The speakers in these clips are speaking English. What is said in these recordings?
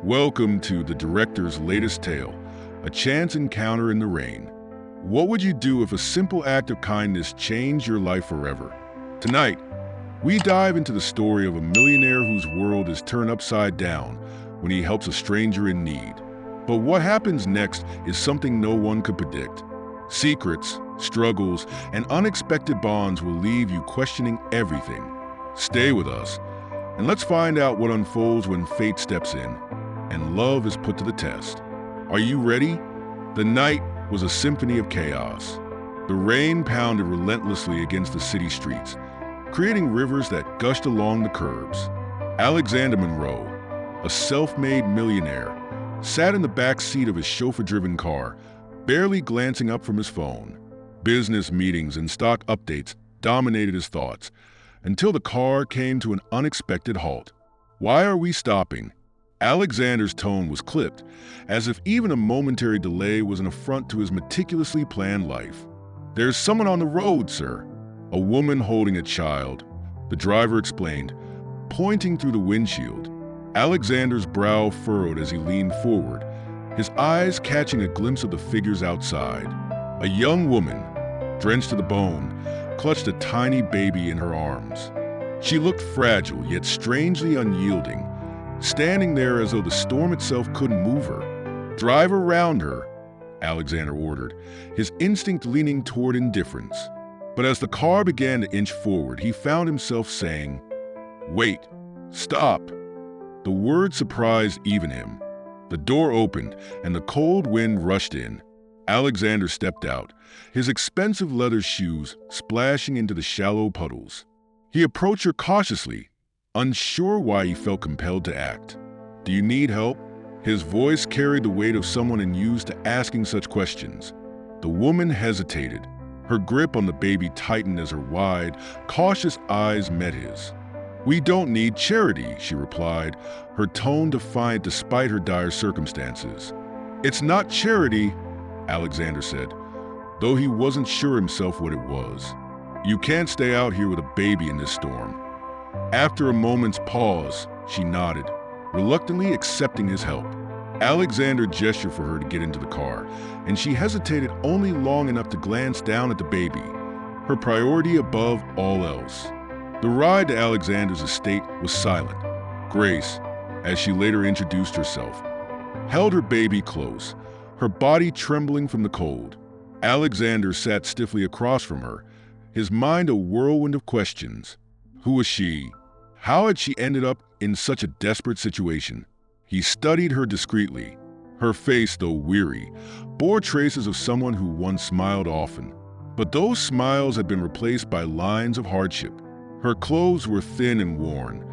Welcome to the director's latest tale, a chance encounter in the rain. What would you do if a simple act of kindness changed your life forever? Tonight, we dive into the story of a millionaire whose world is turned upside down when he helps a stranger in need. But what happens next is something no one could predict. Secrets, struggles, and unexpected bonds will leave you questioning everything. Stay with us, and let's find out what unfolds when fate steps in and love is put to the test. Are you ready? The night was a symphony of chaos. The rain pounded relentlessly against the city streets, creating rivers that gushed along the curbs. Alexander Monroe, a self-made millionaire, sat in the back seat of his chauffeur-driven car, barely glancing up from his phone. Business meetings and stock updates dominated his thoughts until the car came to an unexpected halt. "Why are we stopping?" Alexander's tone was clipped, as if even a momentary delay was an affront to his meticulously planned life. "There's someone on the road, sir." "A woman holding a child," the driver explained, pointing through the windshield. Alexander's brow furrowed as he leaned forward, his eyes catching a glimpse of the figures outside. A young woman, drenched to the bone, clutched a tiny baby in her arms. She looked fragile, yet strangely unyielding, standing there as though the storm itself couldn't move her. "Drive around her," Alexander ordered, his instinct leaning toward indifference. But as the car began to inch forward, he found himself saying, "Wait, stop." The word surprised even him. The door opened, and the cold wind rushed in. Alexander stepped out, his expensive leather shoes splashing into the shallow puddles. He approached her cautiously, unsure why he felt compelled to act. "Do you need help?" His voice carried the weight of someone unused to asking such questions. The woman hesitated. Her grip on the baby tightened as her wide, cautious eyes met his. "We don't need charity," she replied, her tone defiant despite her dire circumstances. "It's not charity," Alexander said, though he wasn't sure himself what it was. "You can't stay out here with a baby in this storm." After a moment's pause, she nodded, reluctantly accepting his help. Alexander gestured for her to get into the car, and she hesitated only long enough to glance down at the baby, her priority above all else. The ride to Alexander's estate was silent. Grace, as she later introduced herself, held her baby close, her body trembling from the cold. Alexander sat stiffly across from her, his mind a whirlwind of questions. Who was she? How had she ended up in such a desperate situation? He studied her discreetly. Her face, though weary, bore traces of someone who once smiled often. But those smiles had been replaced by lines of hardship. Her clothes were thin and worn,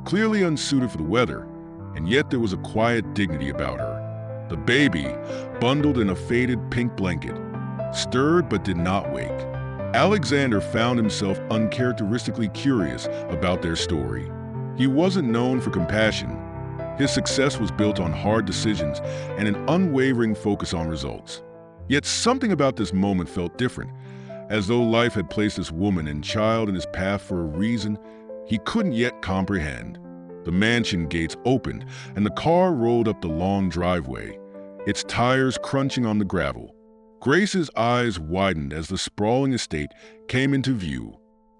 clearly unsuited for the weather, and yet there was a quiet dignity about her. The baby, bundled in a faded pink blanket, stirred but did not wake. Alexander found himself uncharacteristically curious about their story. He wasn't known for compassion. His success was built on hard decisions and an unwavering focus on results. Yet something about this moment felt different, as though life had placed this woman and child in his path for a reason he couldn't yet comprehend. The mansion gates opened, and the car rolled up the long driveway, its tires crunching on the gravel. Grace's eyes widened as the sprawling estate came into view.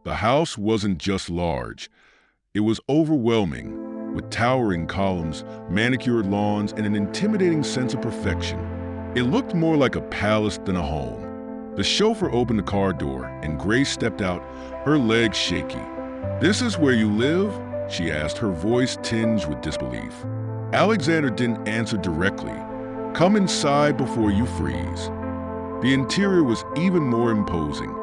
The house wasn't just large. It was overwhelming, with towering columns, manicured lawns, and an intimidating sense of perfection. It looked more like a palace than a home. The chauffeur opened the car door, and Grace stepped out, her legs shaky. "This is where you live?" she asked, her voice tinged with disbelief. Alexander didn't answer directly. "Come inside before you freeze." The interior was even more imposing.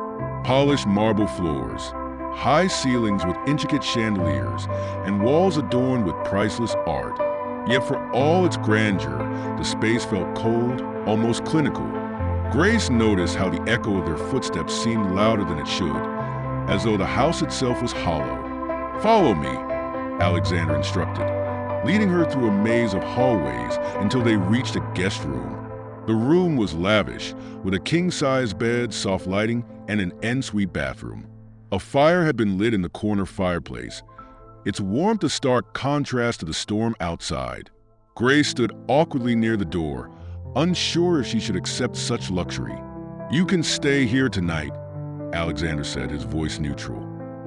Polished marble floors, high ceilings with intricate chandeliers, and walls adorned with priceless art. Yet for all its grandeur, the space felt cold, almost clinical. Grace noticed how the echo of their footsteps seemed louder than it should, as though the house itself was hollow. "Follow me," Alexander instructed, leading her through a maze of hallways until they reached a guest room. The room was lavish, with a king-size bed, soft lighting, and an ensuite bathroom. A fire had been lit in the corner fireplace, its warmth a stark contrast to the storm outside. Grace stood awkwardly near the door, unsure if she should accept such luxury. "You can stay here tonight," Alexander said, his voice neutral.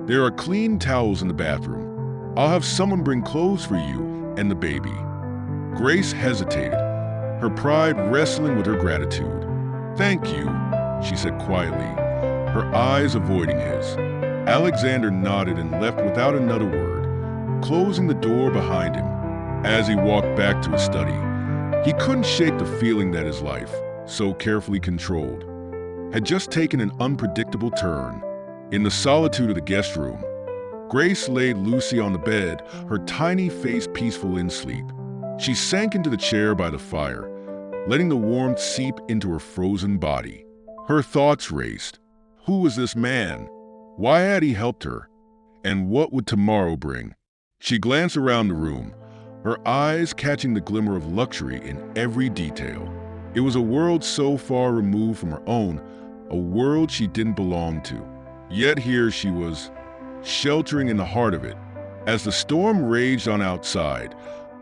"There are clean towels in the bathroom. I'll have someone bring clothes for you and the baby." Grace hesitated, her pride wrestling with her gratitude. "Thank you," she said quietly, her eyes avoiding his. Alexander nodded and left without another word, closing the door behind him. As he walked back to his study, he couldn't shake the feeling that his life, so carefully controlled, had just taken an unpredictable turn. In the solitude of the guest room, Grace laid Lucy on the bed, her tiny face peaceful in sleep. She sank into the chair by the fire, letting the warmth seep into her frozen body. Her thoughts raced. Who was this man? Why had he helped her? And what would tomorrow bring? She glanced around the room, her eyes catching the glimmer of luxury in every detail. It was a world so far removed from her own, a world she didn't belong to. Yet here she was, sheltering in the heart of it. As the storm raged on outside,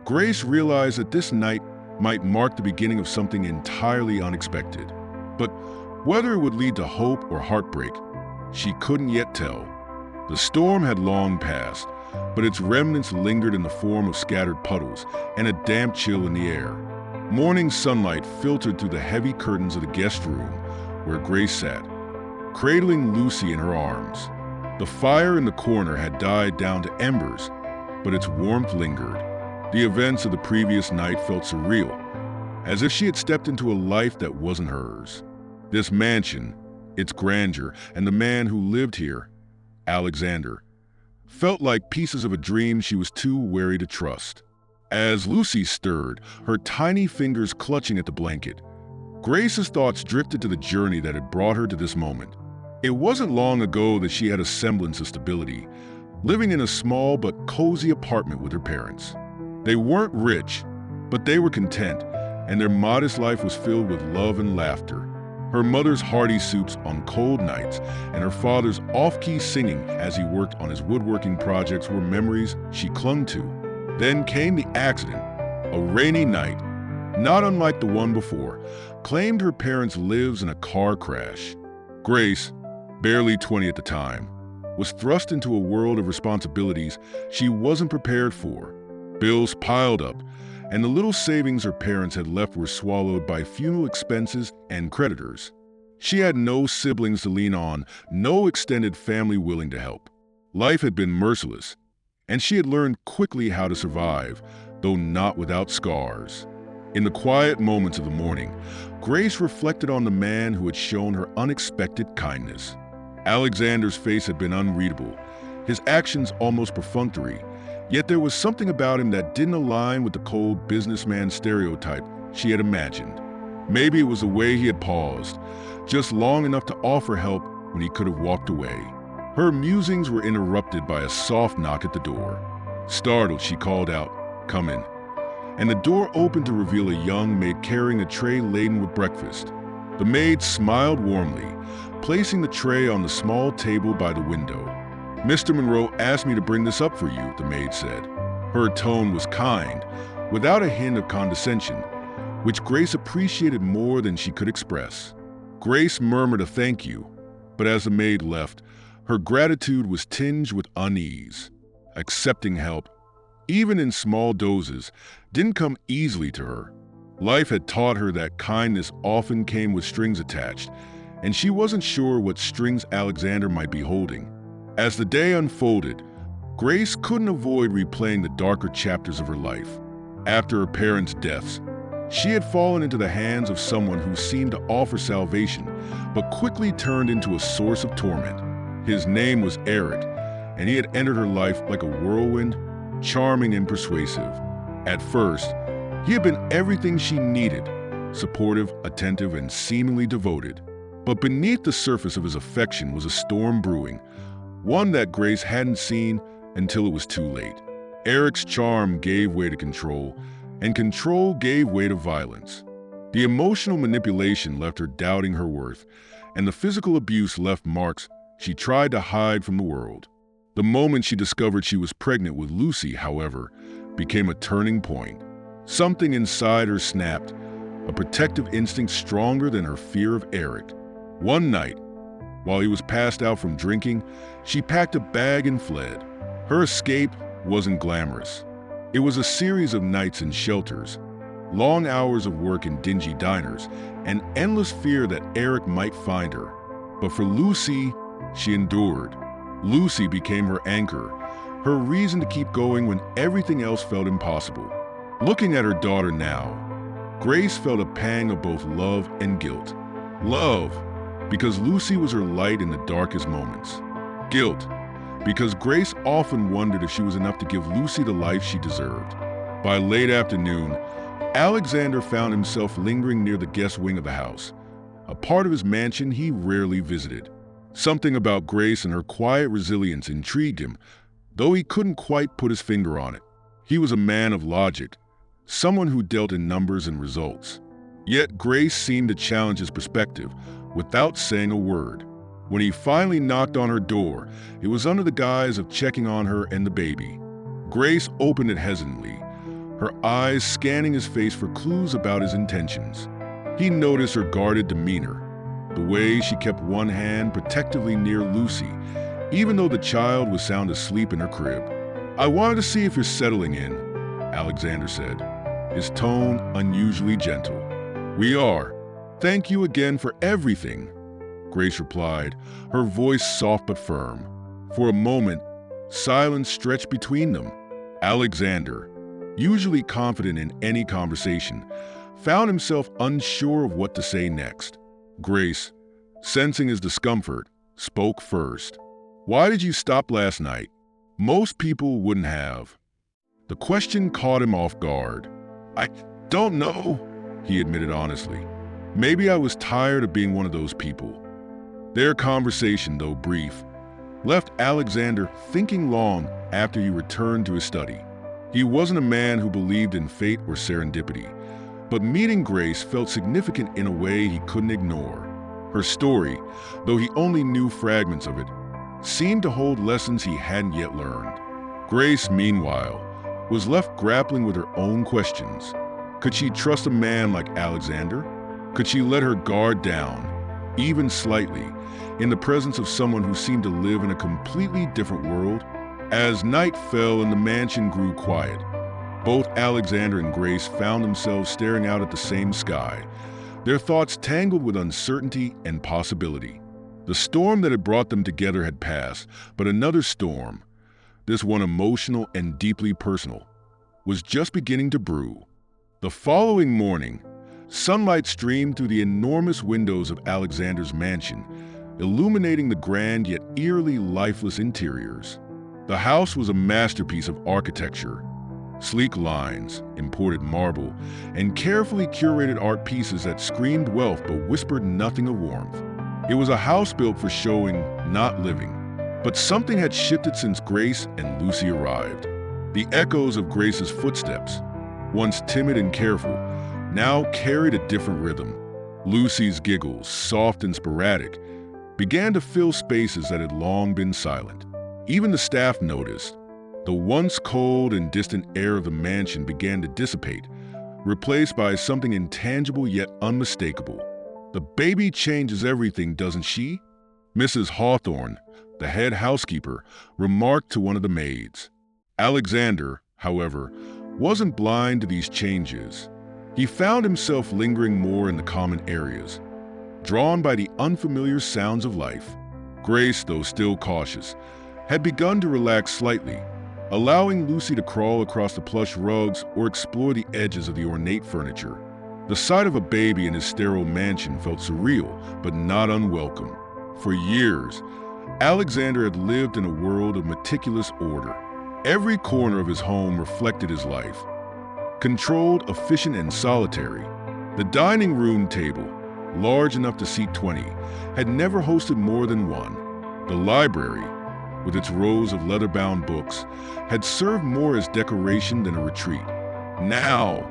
Grace realized that this night might mark the beginning of something entirely unexpected. But whether it would lead to hope or heartbreak, she couldn't yet tell. The storm had long passed, but its remnants lingered in the form of scattered puddles and a damp chill in the air. Morning sunlight filtered through the heavy curtains of the guest room where Grace sat, cradling Lucy in her arms. The fire in the corner had died down to embers, but its warmth lingered. The events of the previous night felt surreal, as if she had stepped into a life that wasn't hers. This mansion, its grandeur, and the man who lived here, Alexander, felt like pieces of a dream she was too wary to trust. As Lucy stirred, her tiny fingers clutching at the blanket, Grace's thoughts drifted to the journey that had brought her to this moment. It wasn't long ago that she had a semblance of stability, living in a small but cozy apartment with her parents. They weren't rich, but they were content, and their modest life was filled with love and laughter. Her mother's hearty soups on cold nights and her father's off-key singing as he worked on his woodworking projects were memories she clung to. Then came the accident. A rainy night, not unlike the one before, claimed her parents' lives in a car crash. Grace, barely 20 at the time, was thrust into a world of responsibilities she wasn't prepared for. Bills piled up, and the little savings her parents had left were swallowed by funeral expenses and creditors. She had no siblings to lean on, no extended family willing to help. Life had been merciless, and she had learned quickly how to survive, though not without scars. In the quiet moments of the morning, Grace reflected on the man who had shown her unexpected kindness. Alexander's face had been unreadable, his actions almost perfunctory, yet there was something about him that didn't align with the cold businessman stereotype she had imagined. Maybe it was the way he had paused, just long enough to offer help when he could have walked away. Her musings were interrupted by a soft knock at the door. Startled, she called out, "Come in." And the door opened to reveal a young maid carrying a tray laden with breakfast. The maid smiled warmly, placing the tray on the small table by the window. "Mr. Monroe asked me to bring this up for you," the maid said. Her tone was kind, without a hint of condescension, which Grace appreciated more than she could express. Grace murmured a thank you, but as the maid left, her gratitude was tinged with unease. Accepting help, even in small doses, didn't come easily to her. Life had taught her that kindness often came with strings attached, and she wasn't sure what strings Alexander might be holding. As the day unfolded, Grace couldn't avoid replaying the darker chapters of her life. After her parents' deaths, she had fallen into the hands of someone who seemed to offer salvation, but quickly turned into a source of torment. His name was Eric, and he had entered her life like a whirlwind, charming and persuasive. At first, he had been everything she needed, supportive, attentive, and seemingly devoted. But beneath the surface of his affection was a storm brewing, one that Grace hadn't seen until it was too late. Eric's charm gave way to control, and control gave way to violence. The emotional manipulation left her doubting her worth, and the physical abuse left marks she tried to hide from the world. The moment she discovered she was pregnant with Lucy, however, became a turning point. Something inside her snapped, a protective instinct stronger than her fear of Eric. One night, while he was passed out from drinking, she packed a bag and fled. Her escape wasn't glamorous. It was a series of nights in shelters, long hours of work in dingy diners, and endless fear that Eric might find her. But for Lucy, she endured. Lucy became her anchor, her reason to keep going when everything else felt impossible. Looking at her daughter now, Grace felt a pang of both love and guilt. Love, because Lucy was her light in the darkest moments. Guilt, because Grace often wondered if she was enough to give Lucy the life she deserved. By late afternoon, Alexander found himself lingering near the guest wing of the house, a part of his mansion he rarely visited. Something about Grace and her quiet resilience intrigued him, though he couldn't quite put his finger on it. He was a man of logic, someone who dealt in numbers and results. Yet Grace seemed to challenge his perspective without saying a word. When he finally knocked on her door, it was under the guise of checking on her and the baby. Grace opened it hesitantly, her eyes scanning his face for clues about his intentions. He noticed her guarded demeanor, the way she kept one hand protectively near Lucy, even though the child was sound asleep in her crib. "I wanted to see if you're settling in," Alexander said, his tone unusually gentle. "We are. Thank you again for everything," Grace replied, her voice soft but firm. For a moment, silence stretched between them. Alexander, usually confident in any conversation, found himself unsure of what to say next. Grace, sensing his discomfort, spoke first. "Why did you stop last night? Most people wouldn't have." The question caught him off guard. "I don't know," he admitted honestly. "Maybe I was tired of being one of those people." Their conversation, though brief, left Alexander thinking long after he returned to his study. He wasn't a man who believed in fate or serendipity, but meeting Grace felt significant in a way he couldn't ignore. Her story, though he only knew fragments of it, seemed to hold lessons he hadn't yet learned. Grace, meanwhile, was left grappling with her own questions. Could she trust a man like Alexander? Could she let her guard down, even slightly, in the presence of someone who seemed to live in a completely different world? As night fell and the mansion grew quiet, both Alexander and Grace found themselves staring out at the same sky, their thoughts tangled with uncertainty and possibility. The storm that had brought them together had passed, but another storm, this one emotional and deeply personal, was just beginning to brew. The following morning, sunlight streamed through the enormous windows of Alexander's mansion, illuminating the grand yet eerily lifeless interiors. The house was a masterpiece of architecture. Sleek lines, imported marble, and carefully curated art pieces that screamed wealth but whispered nothing of warmth. It was a house built for showing, not living. But something had shifted since Grace and Lucy arrived. The echoes of Grace's footsteps, once timid and careful, now carried a different rhythm. Lucy's giggles, soft and sporadic, began to fill spaces that had long been silent. Even the staff noticed. The once cold and distant air of the mansion began to dissipate, replaced by something intangible yet unmistakable. "The baby changes everything, doesn't she?" Mrs. Hawthorne, the head housekeeper, remarked to one of the maids. Alexander, however, wasn't blind to these changes. He found himself lingering more in the common areas, drawn by the unfamiliar sounds of life. Grace, though still cautious, had begun to relax slightly, allowing Lucy to crawl across the plush rugs or explore the edges of the ornate furniture. The sight of a baby in his sterile mansion felt surreal, but not unwelcome. For years, Alexander had lived in a world of meticulous order. Every corner of his home reflected his life. Controlled, efficient, and solitary, the dining room table, large enough to seat 20, had never hosted more than one. The library, with its rows of leather-bound books, had served more as decoration than a retreat. Now,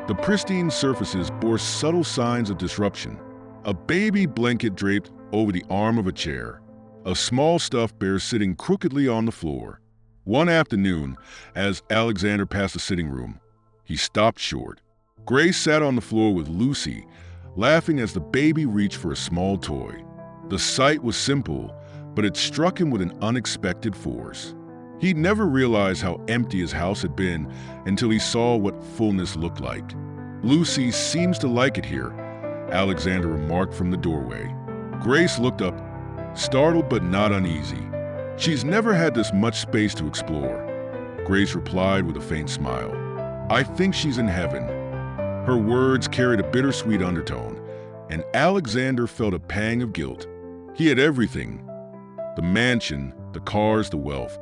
the pristine surfaces bore subtle signs of disruption. A baby blanket draped over the arm of a chair, a small stuffed bear sitting crookedly on the floor. One afternoon, as Alexander passed the sitting room, He stopped short. Grace sat on the floor with Lucy, laughing as the baby reached for a small toy. The sight was simple, but it struck him with an unexpected force. He'd never realized how empty his house had been until he saw what fullness looked like. "Lucy seems to like it here," Alexander remarked from the doorway. Grace looked up, startled but not uneasy. "She's never had this much space to explore," Grace replied with a faint smile. "I think she's in heaven." Her words carried a bittersweet undertone, and Alexander felt a pang of guilt. He had everything: the mansion, the cars, the wealth,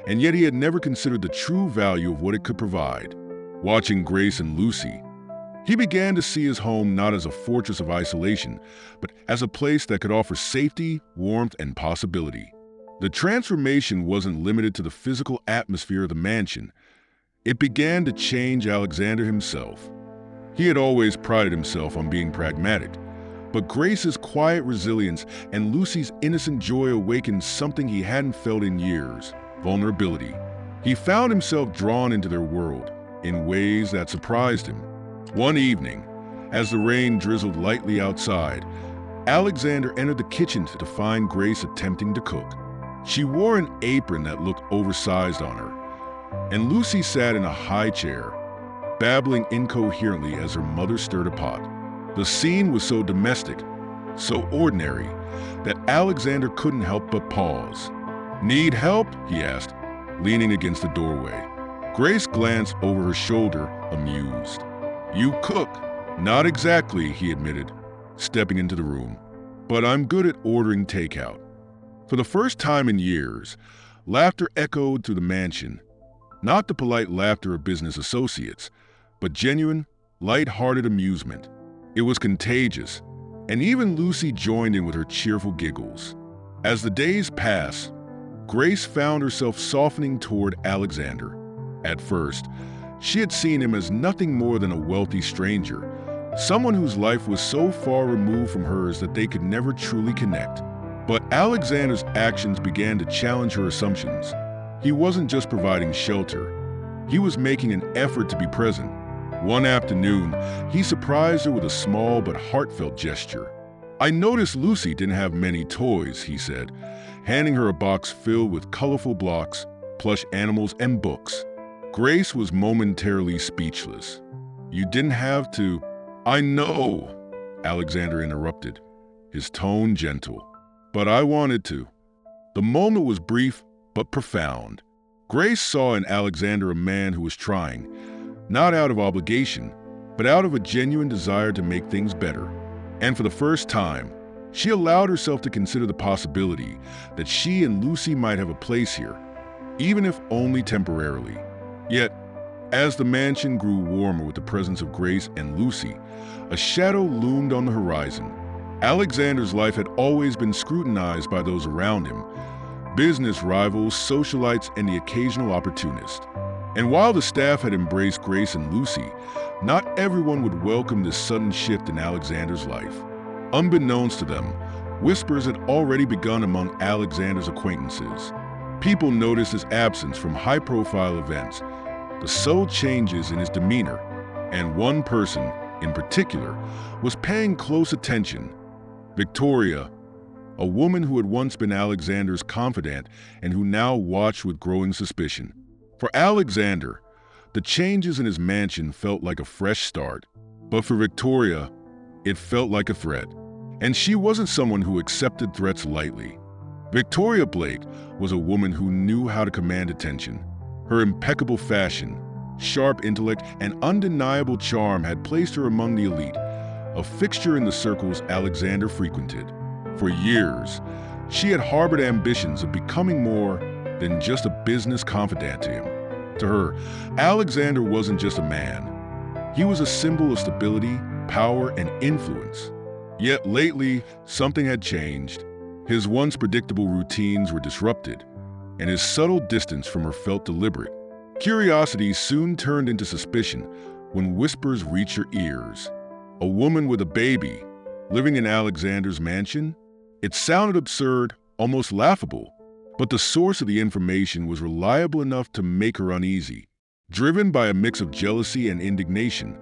and yet he had never considered the true value of what it could provide. Watching Grace and Lucy, he began to see his home not as a fortress of isolation, but as a place that could offer safety, warmth, and possibility. The transformation wasn't limited to the physical atmosphere of the mansion. It began to change Alexander himself. He had always prided himself on being pragmatic, but Grace's quiet resilience and Lucy's innocent joy awakened something he hadn't felt in years: vulnerability. He found himself drawn into their world in ways that surprised him. One evening, as the rain drizzled lightly outside, Alexander entered the kitchen to find Grace attempting to cook. She wore an apron that looked oversized on her, and Lucy sat in a high chair, babbling incoherently as her mother stirred a pot. The scene was so domestic, so ordinary, that Alexander couldn't help but pause. "Need help?" he asked, leaning against the doorway. Grace glanced over her shoulder, amused. "You cook?" "Not exactly," he admitted, stepping into the room. "But I'm good at ordering takeout." For the first time in years, laughter echoed through the mansion. Not the polite laughter of business associates, but genuine, light-hearted amusement. It was contagious, and even Lucy joined in with her cheerful giggles. As the days passed, Grace found herself softening toward Alexander. At first, she had seen him as nothing more than a wealthy stranger, someone whose life was so far removed from hers that they could never truly connect. But Alexander's actions began to challenge her assumptions. He wasn't just providing shelter. He was making an effort to be present. One afternoon, he surprised her with a small but heartfelt gesture. "I noticed Lucy didn't have many toys," he said, handing her a box filled with colorful blocks, plush animals, and books. Grace was momentarily speechless. "You didn't have to—" "I know," Alexander interrupted, his tone gentle. "But I wanted to." The moment was brief but profound. Grace saw in Alexander a man who was trying, not out of obligation, but out of a genuine desire to make things better. And for the first time, she allowed herself to consider the possibility that she and Lucy might have a place here, even if only temporarily. Yet, as the mansion grew warmer with the presence of Grace and Lucy, a shadow loomed on the horizon. Alexander's life had always been scrutinized by those around him: business rivals, socialites, and the occasional opportunist. And while the staff had embraced Grace and Lucy, not everyone would welcome this sudden shift in Alexander's life. Unbeknownst to them, whispers had already begun among Alexander's acquaintances. People noticed his absence from high-profile events, the subtle changes in his demeanor, and one person, in particular, was paying close attention: Victoria, a woman who had once been Alexander's confidant and who now watched with growing suspicion. For Alexander, the changes in his mansion felt like a fresh start, but for Victoria, it felt like a threat. And she wasn't someone who accepted threats lightly. Victoria Blake was a woman who knew how to command attention. Her impeccable fashion, sharp intellect, and undeniable charm had placed her among the elite, a fixture in the circles Alexander frequented. For years, she had harbored ambitions of becoming more than just a business confidant to him. To her, Alexander wasn't just a man. He was a symbol of stability, power, and influence. Yet lately, something had changed. His once predictable routines were disrupted, and his subtle distance from her felt deliberate. Curiosity soon turned into suspicion when whispers reached her ears. A woman with a baby, living in Alexander's mansion? It sounded absurd, almost laughable, but the source of the information was reliable enough to make her uneasy. Driven by a mix of jealousy and indignation,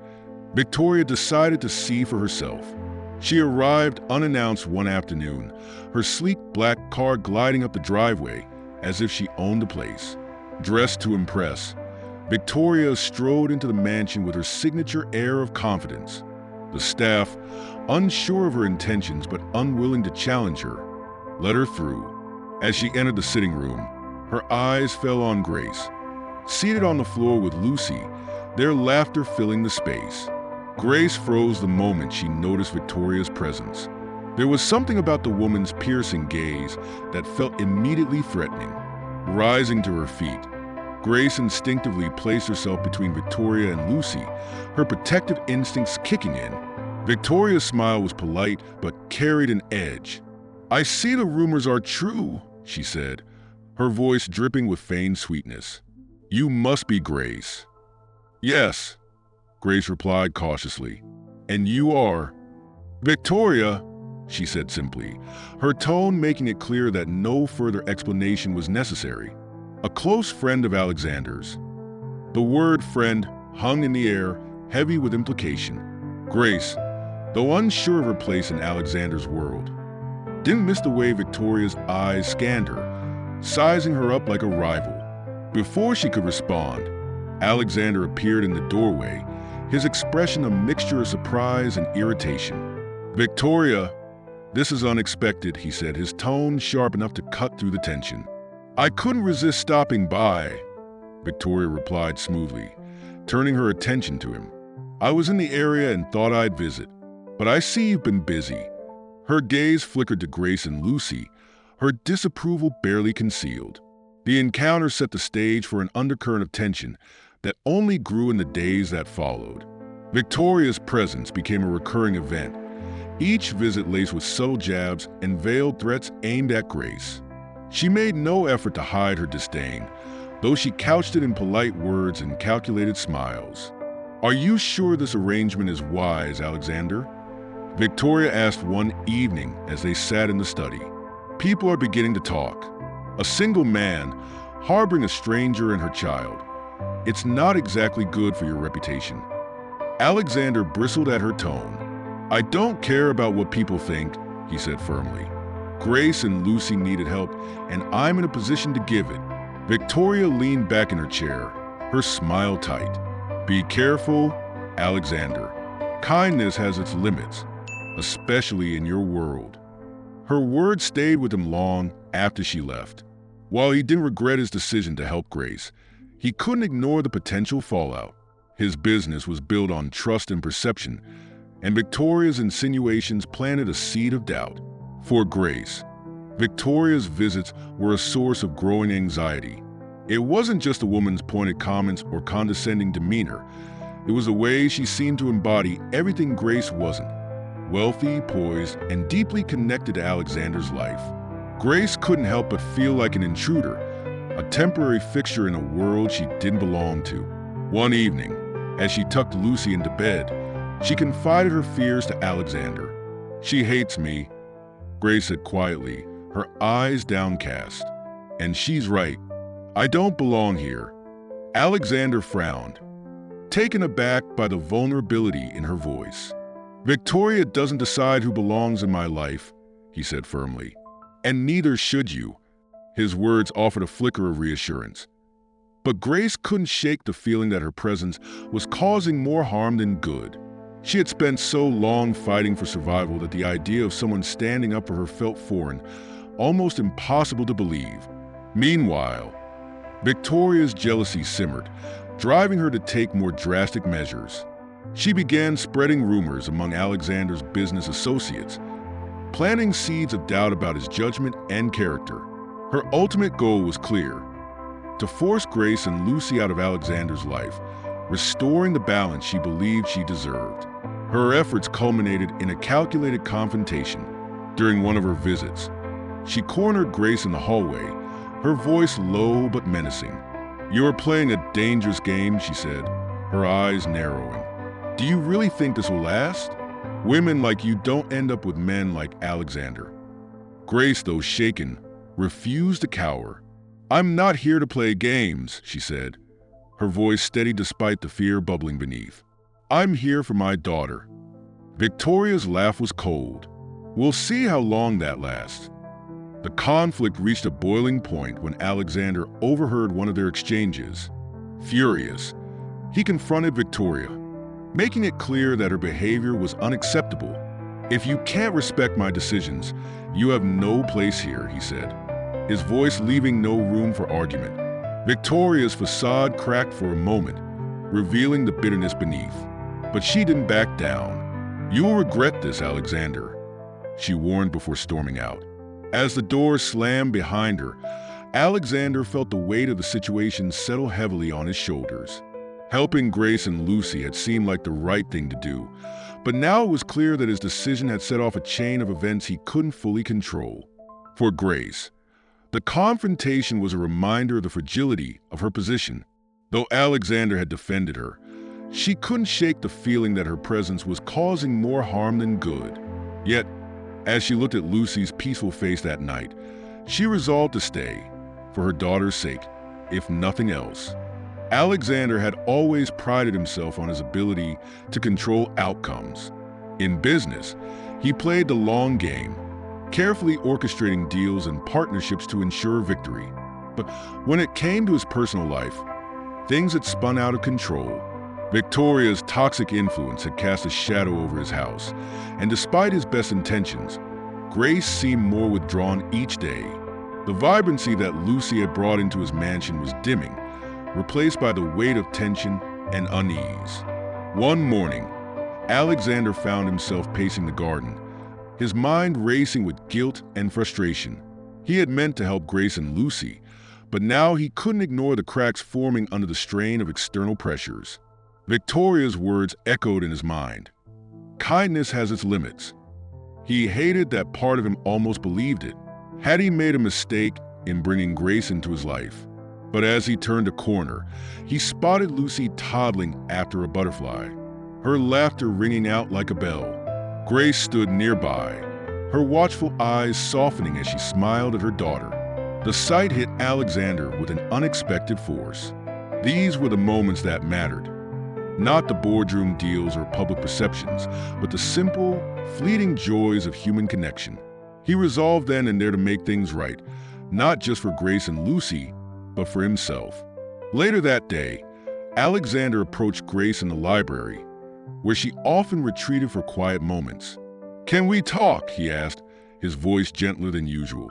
Victoria decided to see for herself. She arrived unannounced one afternoon, her sleek black car gliding up the driveway as if she owned the place. Dressed to impress, Victoria strode into the mansion with her signature air of confidence. The staff, unsure of her intentions but unwilling to challenge her, let her through. As she entered the sitting room, her eyes fell on Grace. Seated on the floor with Lucy, their laughter filling the space. Grace froze the moment she noticed Victoria's presence. There was something about the woman's piercing gaze that felt immediately threatening. Rising to her feet, Grace instinctively placed herself between Victoria and Lucy, her protective instincts kicking in. Victoria's smile was polite but carried an edge. "I see the rumors are true," she said, her voice dripping with feigned sweetness. "You must be Grace." "Yes," Grace replied cautiously. "And you are?" "Victoria," she said simply, her tone making it clear that no further explanation was necessary. "A close friend of Alexander's." The word friend hung in the air, heavy with implication. Grace, though unsure of her place in Alexander's world, didn't miss the way Victoria's eyes scanned her, sizing her up like a rival. Before she could respond, Alexander appeared in the doorway, his expression a mixture of surprise and irritation. "Victoria, this is unexpected," he said, his tone sharp enough to cut through the tension. "I couldn't resist stopping by," Victoria replied smoothly, turning her attention to him. "I was in the area and thought I'd visit, but I see you've been busy." Her gaze flickered to Grace and Lucy, her disapproval barely concealed. The encounter set the stage for an undercurrent of tension that only grew in the days that followed. Victoria's presence became a recurring event, each visit laced with subtle jabs and veiled threats aimed at Grace. She made no effort to hide her disdain, though she couched it in polite words and calculated smiles. "Are you sure this arrangement is wise, Alexander?" Victoria asked one evening as they sat in the study. "People are beginning to talk. A single man harboring a stranger and her child. It's not exactly good for your reputation." Alexander bristled at her tone. "I don't care about what people think," he said firmly. "Grace and Lucy needed help, and I'm in a position to give it." Victoria leaned back in her chair, her smile tight. "Be careful, Alexander. Kindness has its limits, especially in your world." Her words stayed with him long after she left. While he didn't regret his decision to help Grace, he couldn't ignore the potential fallout. His business was built on trust and perception, and Victoria's insinuations planted a seed of doubt. For Grace, Victoria's visits were a source of growing anxiety. It wasn't just a woman's pointed comments or condescending demeanor. It was the way she seemed to embody everything Grace wasn't: wealthy, poised, and deeply connected to Alexander's life. Grace couldn't help but feel like an intruder, a temporary fixture in a world she didn't belong to. One evening, as she tucked Lucy into bed, she confided her fears to Alexander. "She hates me," Grace said quietly, her eyes downcast. "And she's right. I don't belong here." Alexander frowned, taken aback by the vulnerability in her voice. "Victoria doesn't decide who belongs in my life," he said firmly. "And neither should you." His words offered a flicker of reassurance. But Grace couldn't shake the feeling that her presence was causing more harm than good. She had spent so long fighting for survival that the idea of someone standing up for her felt foreign, almost impossible to believe. Meanwhile, Victoria's jealousy simmered, driving her to take more drastic measures. She began spreading rumors among Alexander's business associates, planting seeds of doubt about his judgment and character. Her ultimate goal was clear: to force Grace and Lucy out of Alexander's life, restoring the balance she believed she deserved. Her efforts culminated in a calculated confrontation. During one of her visits, she cornered Grace in the hallway, her voice low but menacing. "You're playing a dangerous game," she said, her eyes narrowing. "Do you really think this will last? Women like you don't end up with men like Alexander." Grace, though shaken, refused to cower. "I'm not here to play games," she said, her voice steady despite the fear bubbling beneath. "I'm here for my daughter." Victoria's laugh was cold. "We'll see how long that lasts." The conflict reached a boiling point when Alexander overheard one of their exchanges. Furious, he confronted Victoria, making it clear that her behavior was unacceptable. "If you can't respect my decisions, you have no place here," he said, his voice leaving no room for argument. Victoria's facade cracked for a moment, revealing the bitterness beneath. But she didn't back down. "You will regret this, Alexander," she warned before storming out. As the door slammed behind her, Alexander felt the weight of the situation settle heavily on his shoulders. Helping Grace and Lucy had seemed like the right thing to do, but now it was clear that his decision had set off a chain of events he couldn't fully control. For Grace, the confrontation was a reminder of the fragility of her position. Though Alexander had defended her, she couldn't shake the feeling that her presence was causing more harm than good. Yet, as she looked at Lucy's peaceful face that night, she resolved to stay, for her daughter's sake, if nothing else. Alexander had always prided himself on his ability to control outcomes. In business, he played the long game, carefully orchestrating deals and partnerships to ensure victory. But when it came to his personal life, things had spun out of control. Victoria's toxic influence had cast a shadow over his house, and despite his best intentions, Grace seemed more withdrawn each day. The vibrancy that Lucy had brought into his mansion was dimming, replaced by the weight of tension and unease. One morning, Alexander found himself pacing the garden, his mind racing with guilt and frustration. He had meant to help Grace and Lucy, but now he couldn't ignore the cracks forming under the strain of external pressures. Victoria's words echoed in his mind. Kindness has its limits. He hated that part of him almost believed it. Had he made a mistake in bringing Grace into his life? But as he turned a corner, he spotted Lucy toddling after a butterfly, her laughter ringing out like a bell. Grace stood nearby, her watchful eyes softening as she smiled at her daughter. The sight hit Alexander with an unexpected force. These were the moments that mattered. Not the boardroom deals or public perceptions, but the simple, fleeting joys of human connection. He resolved then and there to make things right, not just for Grace and Lucy, but for himself. Later that day, Alexander approached Grace in the library, where she often retreated for quiet moments. "Can we talk?" he asked, his voice gentler than usual.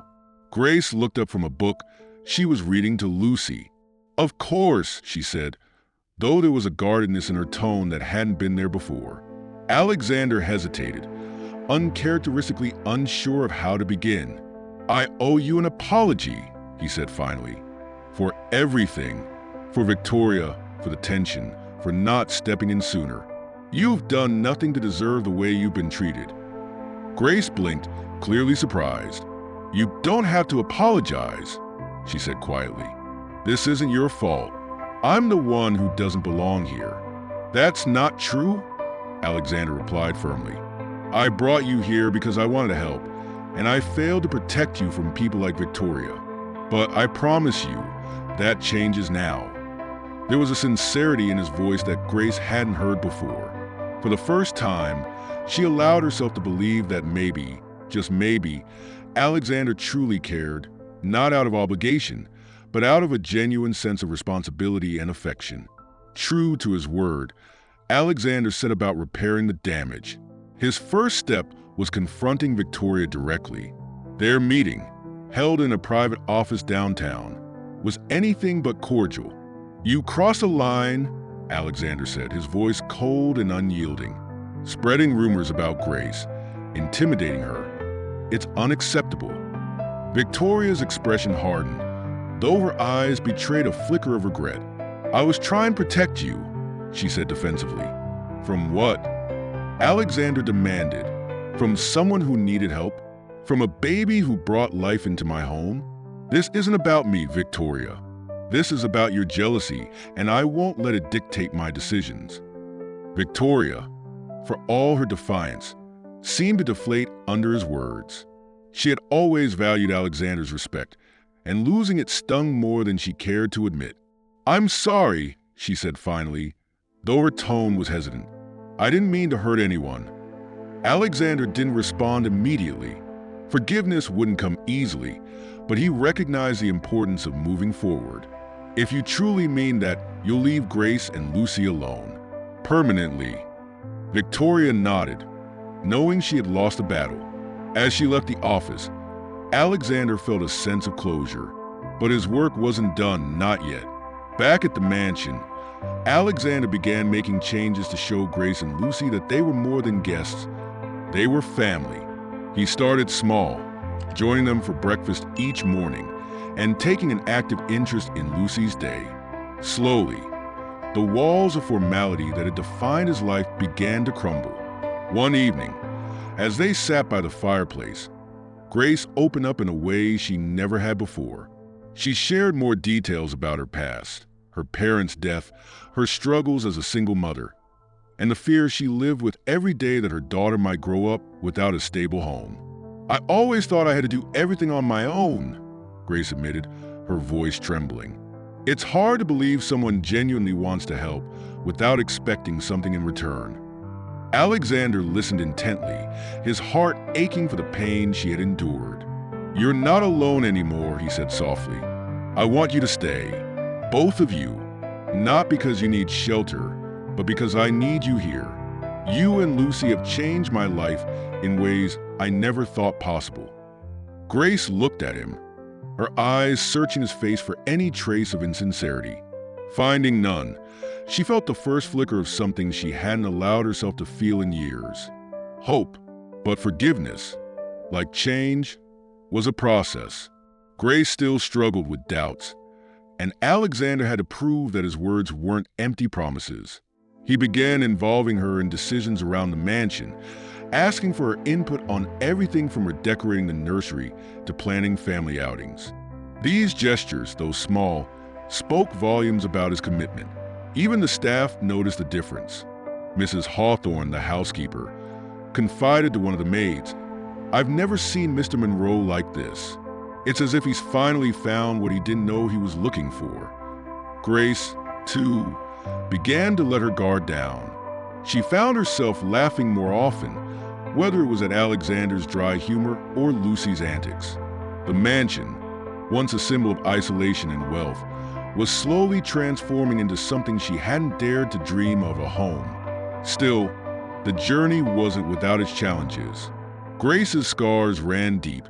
Grace looked up from a book she was reading to Lucy. "Of course," she said, though there was a guardedness in her tone that hadn't been there before. Alexander hesitated, uncharacteristically unsure of how to begin. "I owe you an apology," he said finally, "for everything, for Victoria, for the tension, for not stepping in sooner. You've done nothing to deserve the way you've been treated." Grace blinked, clearly surprised. "You don't have to apologize," she said quietly. "This isn't your fault. I'm the one who doesn't belong here." "That's not true," Alexander replied firmly. "I brought you here because I wanted to help, and I failed to protect you from people like Victoria. But I promise you, that changes now." There was a sincerity in his voice that Grace hadn't heard before. For the first time, she allowed herself to believe that maybe, just maybe, Alexander truly cared, not out of obligation, but out of a genuine sense of responsibility and affection. True to his word, Alexander set about repairing the damage. His first step was confronting Victoria directly. Their meeting, held in a private office downtown, was anything but cordial. "You cross a line," Alexander said, his voice cold and unyielding, spreading rumors about Grace, intimidating her. "It's unacceptable." Victoria's expression hardened, though her eyes betrayed a flicker of regret. "I was trying to protect you," she said defensively. "From what?" Alexander demanded. "From someone who needed help? From a baby who brought life into my home? This isn't about me, Victoria. This is about your jealousy, and I won't let it dictate my decisions." Victoria, for all her defiance, seemed to deflate under his words. She had always valued Alexander's respect, and losing it stung more than she cared to admit. "I'm sorry," she said finally, though her tone was hesitant. "I didn't mean to hurt anyone." Alexander didn't respond immediately. Forgiveness wouldn't come easily, but he recognized the importance of moving forward. "If you truly mean that, you'll leave Grace and Lucy alone. Permanently." Victoria nodded, knowing she had lost the battle. As she left the office, Alexander felt a sense of closure, but his work wasn't done, not yet. Back at the mansion, Alexander began making changes to show Grace and Lucy that they were more than guests. They were family. He started small, joining them for breakfast each morning and taking an active interest in Lucy's day. Slowly, the walls of formality that had defined his life began to crumble. One evening, as they sat by the fireplace, Grace opened up in a way she never had before. She shared more details about her past, her parents' death, her struggles as a single mother, and the fear she lived with every day that her daughter might grow up without a stable home. "I always thought I had to do everything on my own," Grace admitted, her voice trembling. "It's hard to believe someone genuinely wants to help without expecting something in return." Alexander listened intently, his heart aching for the pain she had endured. "You're not alone anymore," he said softly. "I want you to stay, both of you, not because you need shelter, but because I need you here. You and Lucy have changed my life in ways I never thought possible." Grace looked at him, her eyes searching his face for any trace of insincerity. Finding none, she felt the first flicker of something she hadn't allowed herself to feel in years. Hope, but forgiveness, like change, was a process. Grace still struggled with doubts, and Alexander had to prove that his words weren't empty promises. He began involving her in decisions around the mansion, asking for her input on everything from her decorating the nursery to planning family outings. These gestures, though small, spoke volumes about his commitment. Even the staff noticed the difference. Mrs. Hawthorne, the housekeeper, confided to one of the maids, "I've never seen Mr. Monroe like this. It's as if he's finally found what he didn't know he was looking for." Grace, too, began to let her guard down. She found herself laughing more often, whether it was at Alexander's dry humor or Lucy's antics. The mansion, once a symbol of isolation and wealth, was slowly transforming into something she hadn't dared to dream of: a home. Still, the journey wasn't without its challenges. Grace's scars ran deep,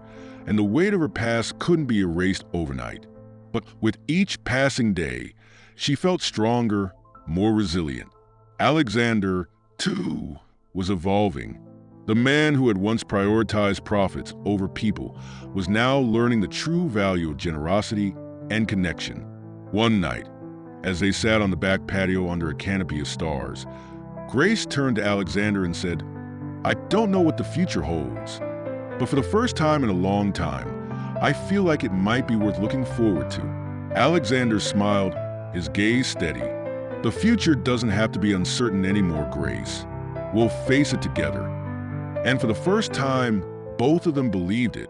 and the weight of her past couldn't be erased overnight. But with each passing day, she felt stronger, more resilient. Alexander, too, was evolving. The man who had once prioritized profits over people was now learning the true value of generosity and connection. One night, as they sat on the back patio under a canopy of stars, Grace turned to Alexander and said, "I don't know what the future holds, but for the first time in a long time, I feel like it might be worth looking forward to." Alexander smiled, his gaze steady. "The future doesn't have to be uncertain anymore, Grace. We'll face it together." And for the first time, both of them believed it.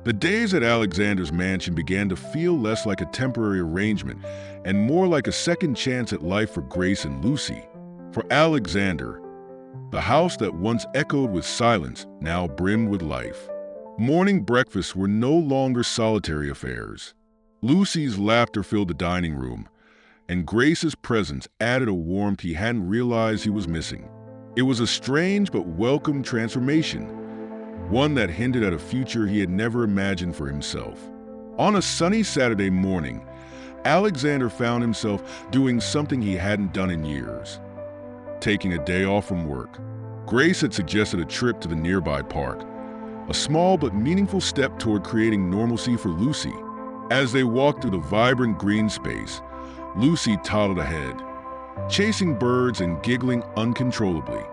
The days at Alexander's mansion began to feel less like a temporary arrangement and more like a second chance at life for Grace and Lucy. For Alexander, the house that once echoed with silence now brimmed with life. Morning breakfasts were no longer solitary affairs. Lucy's laughter filled the dining room, and Grace's presence added a warmth he hadn't realized he was missing. It was a strange but welcome transformation, one that hinted at a future he had never imagined for himself. On a sunny Saturday morning, Alexander found himself doing something he hadn't done in years: taking a day off from work. Grace had suggested a trip to the nearby park, a small but meaningful step toward creating normalcy for Lucy. As they walked through the vibrant green space, Lucy toddled ahead, chasing birds and giggling uncontrollably.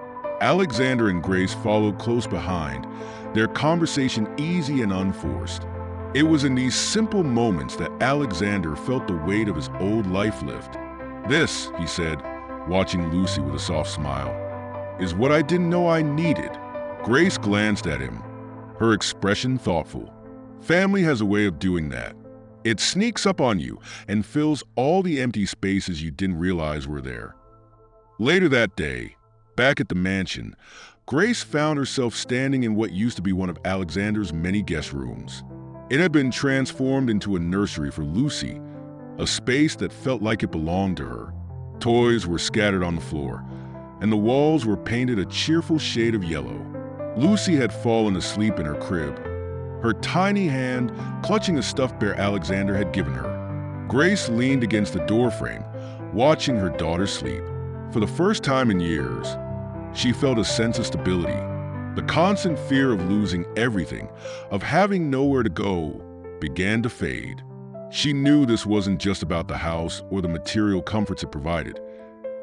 Alexander and Grace followed close behind, their conversation easy and unforced. It was in these simple moments that Alexander felt the weight of his old life lift. "This," he said, watching Lucy with a soft smile, "is what I didn't know I needed." Grace glanced at him, her expression thoughtful. Family has a way of doing that. It sneaks up on you and fills all the empty spaces you didn't realize were there. Later that day, back at the mansion, Grace found herself standing in what used to be one of Alexander's many guest rooms. It had been transformed into a nursery for Lucy, a space that felt like it belonged to her. Toys were scattered on the floor, and the walls were painted a cheerful shade of yellow. Lucy had fallen asleep in her crib, her tiny hand clutching a stuffed bear Alexander had given her. Grace leaned against the doorframe, watching her daughter sleep. For the first time in years, she felt a sense of stability. The constant fear of losing everything, of having nowhere to go, began to fade. She knew this wasn't just about the house or the material comforts it provided.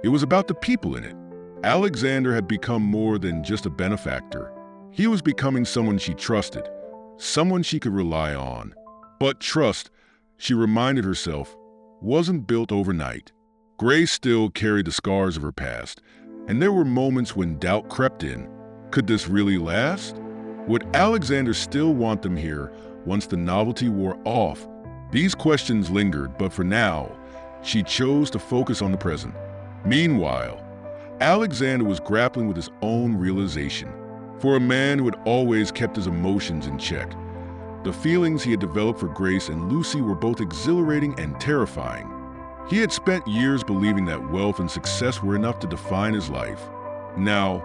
It was about the people in it. Alexander had become more than just a benefactor. He was becoming someone she trusted, someone she could rely on. But trust, she reminded herself, wasn't built overnight. Grace still carried the scars of her past, and there were moments when doubt crept in. Could this really last? Would Alexander still want them here once the novelty wore off? These questions lingered, but for now, she chose to focus on the present. Meanwhile, Alexander was grappling with his own realization. For a man who had always kept his emotions in check, the feelings he had developed for Grace and Lucy were both exhilarating and terrifying. He had spent years believing that wealth and success were enough to define his life. Now,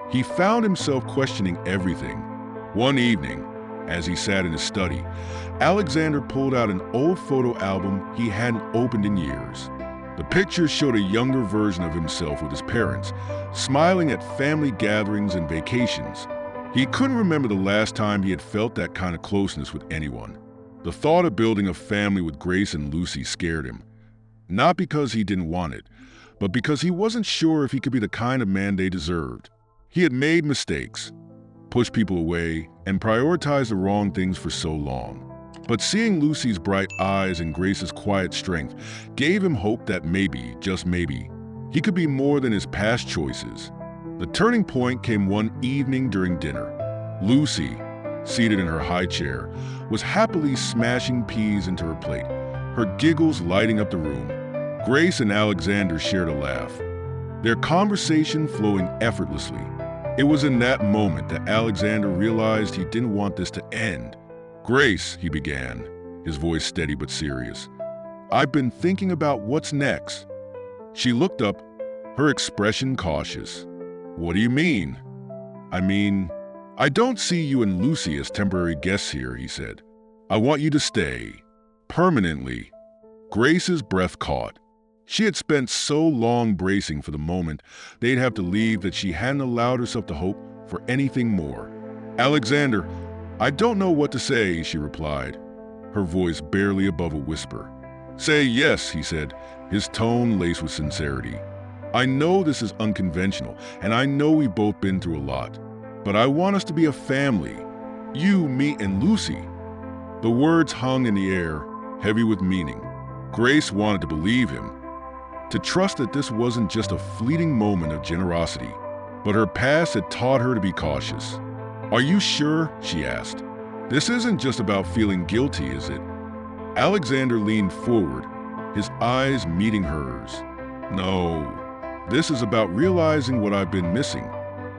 he found himself questioning everything. One evening, as he sat in his study, Alexander pulled out an old photo album he hadn't opened in years. The pictures showed a younger version of himself with his parents, smiling at family gatherings and vacations. He couldn't remember the last time he had felt that kind of closeness with anyone. The thought of building a family with Grace and Lucy scared him. Not because he didn't want it, but because he wasn't sure if he could be the kind of man they deserved. He had made mistakes, pushed people away, and prioritized the wrong things for so long. But seeing Lucy's bright eyes and Grace's quiet strength gave him hope that maybe, just maybe, he could be more than his past choices. The turning point came one evening during dinner. Lucy, seated in her high chair, was happily smashing peas into her plate, her giggles lighting up the room. Grace and Alexander shared a laugh, their conversation flowing effortlessly. It was in that moment that Alexander realized he didn't want this to end. "Grace," he began, his voice steady but serious, "I've been thinking about what's next." She looked up, her expression cautious. "What do you mean?" I don't see you and Lucy as temporary guests here," he said. "I want you to stay. Permanently." Grace's breath caught. She had spent so long bracing for the moment they'd have to leave that she hadn't allowed herself to hope for anything more. "Alexander, I don't know what to say," she replied, her voice barely above a whisper. "Say yes," he said, his tone laced with sincerity. "I know this is unconventional, and I know we've both been through a lot, but I want us to be a family. You, me, and Lucy." The words hung in the air, heavy with meaning. Grace wanted to believe him, to trust that this wasn't just a fleeting moment of generosity, but her past had taught her to be cautious. "Are you sure?" she asked. "This isn't just about feeling guilty, is it?" Alexander leaned forward, his eyes meeting hers. "No, this is about realizing what I've been missing.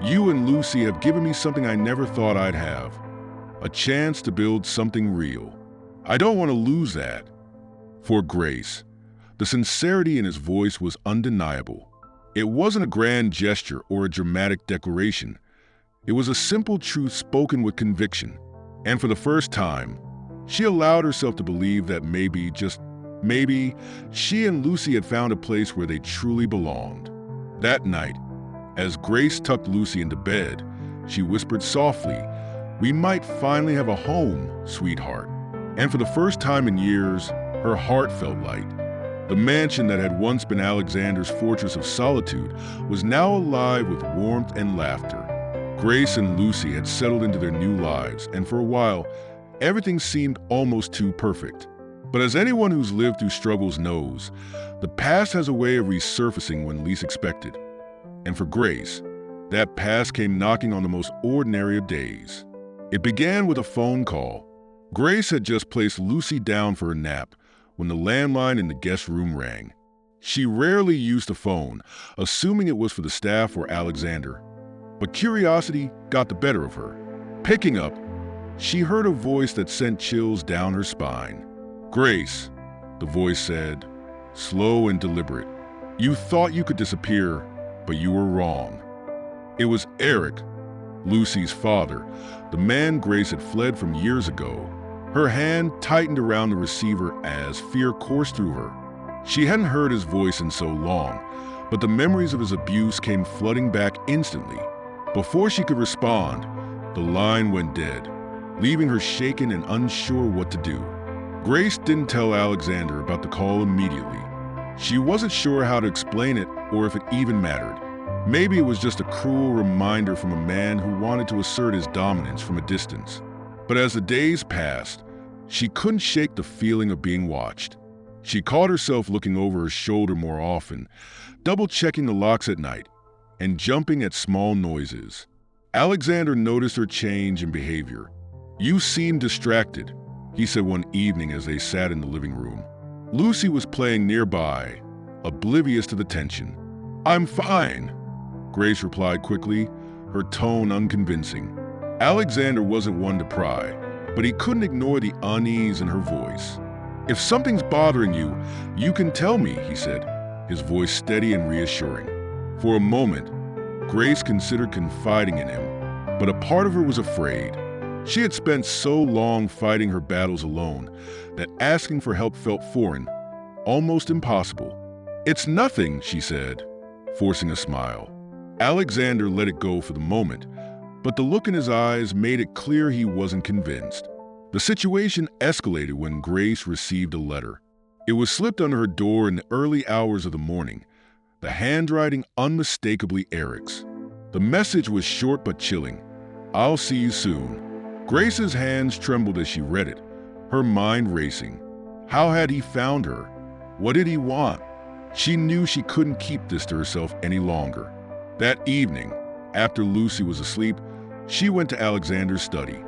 You and Lucy have given me something I never thought I'd have, a chance to build something real. I don't want to lose that." For Grace, the sincerity in his voice was undeniable. It wasn't a grand gesture or a dramatic declaration. It was a simple truth spoken with conviction. And for the first time, she allowed herself to believe that maybe, just maybe, she and Lucy had found a place where they truly belonged. That night, as Grace tucked Lucy into bed, she whispered softly, "We might finally have a home, sweetheart." And for the first time in years, her heart felt light. The mansion that had once been Alexander's fortress of solitude was now alive with warmth and laughter. Grace and Lucy had settled into their new lives, and for a while, everything seemed almost too perfect. But as anyone who's lived through struggles knows, the past has a way of resurfacing when least expected. And for Grace, that past came knocking on the most ordinary of days. It began with a phone call. Grace had just placed Lucy down for a nap when the landline in the guest room rang. She rarely used the phone, assuming it was for the staff or Alexander. But curiosity got the better of her. Picking up, she heard a voice that sent chills down her spine. "Grace," the voice said, slow and deliberate. "You thought you could disappear, but you were wrong." It was Eric, Lucy's father, the man Grace had fled from years ago. Her hand tightened around the receiver as fear coursed through her. She hadn't heard his voice in so long, but the memories of his abuse came flooding back instantly. Before she could respond, the line went dead, leaving her shaken and unsure what to do. Grace didn't tell Alexander about the call immediately. She wasn't sure how to explain it or if it even mattered. Maybe it was just a cruel reminder from a man who wanted to assert his dominance from a distance. But as the days passed, she couldn't shake the feeling of being watched. She caught herself looking over her shoulder more often, double-checking the locks at night, and jumping at small noises. Alexander noticed her change in behavior. "You seem distracted," he said one evening as they sat in the living room. Lucy was playing nearby, oblivious to the tension. "I'm fine," Grace replied quickly, her tone unconvincing. Alexander wasn't one to pry, but he couldn't ignore the unease in her voice. "If something's bothering you, you can tell me," he said, his voice steady and reassuring. For a moment, Grace considered confiding in him, but a part of her was afraid. She had spent so long fighting her battles alone that asking for help felt foreign, almost impossible. "It's nothing," she said, forcing a smile. Alexander let it go for the moment, but the look in his eyes made it clear he wasn't convinced. The situation escalated when Grace received a letter. It was slipped under her door in the early hours of the morning, the handwriting unmistakably Eric's. The message was short but chilling. "I'll see you soon." Grace's hands trembled as she read it, her mind racing. How had he found her? What did he want? She knew she couldn't keep this to herself any longer. That evening, after Lucy was asleep, she went to Alexander's study.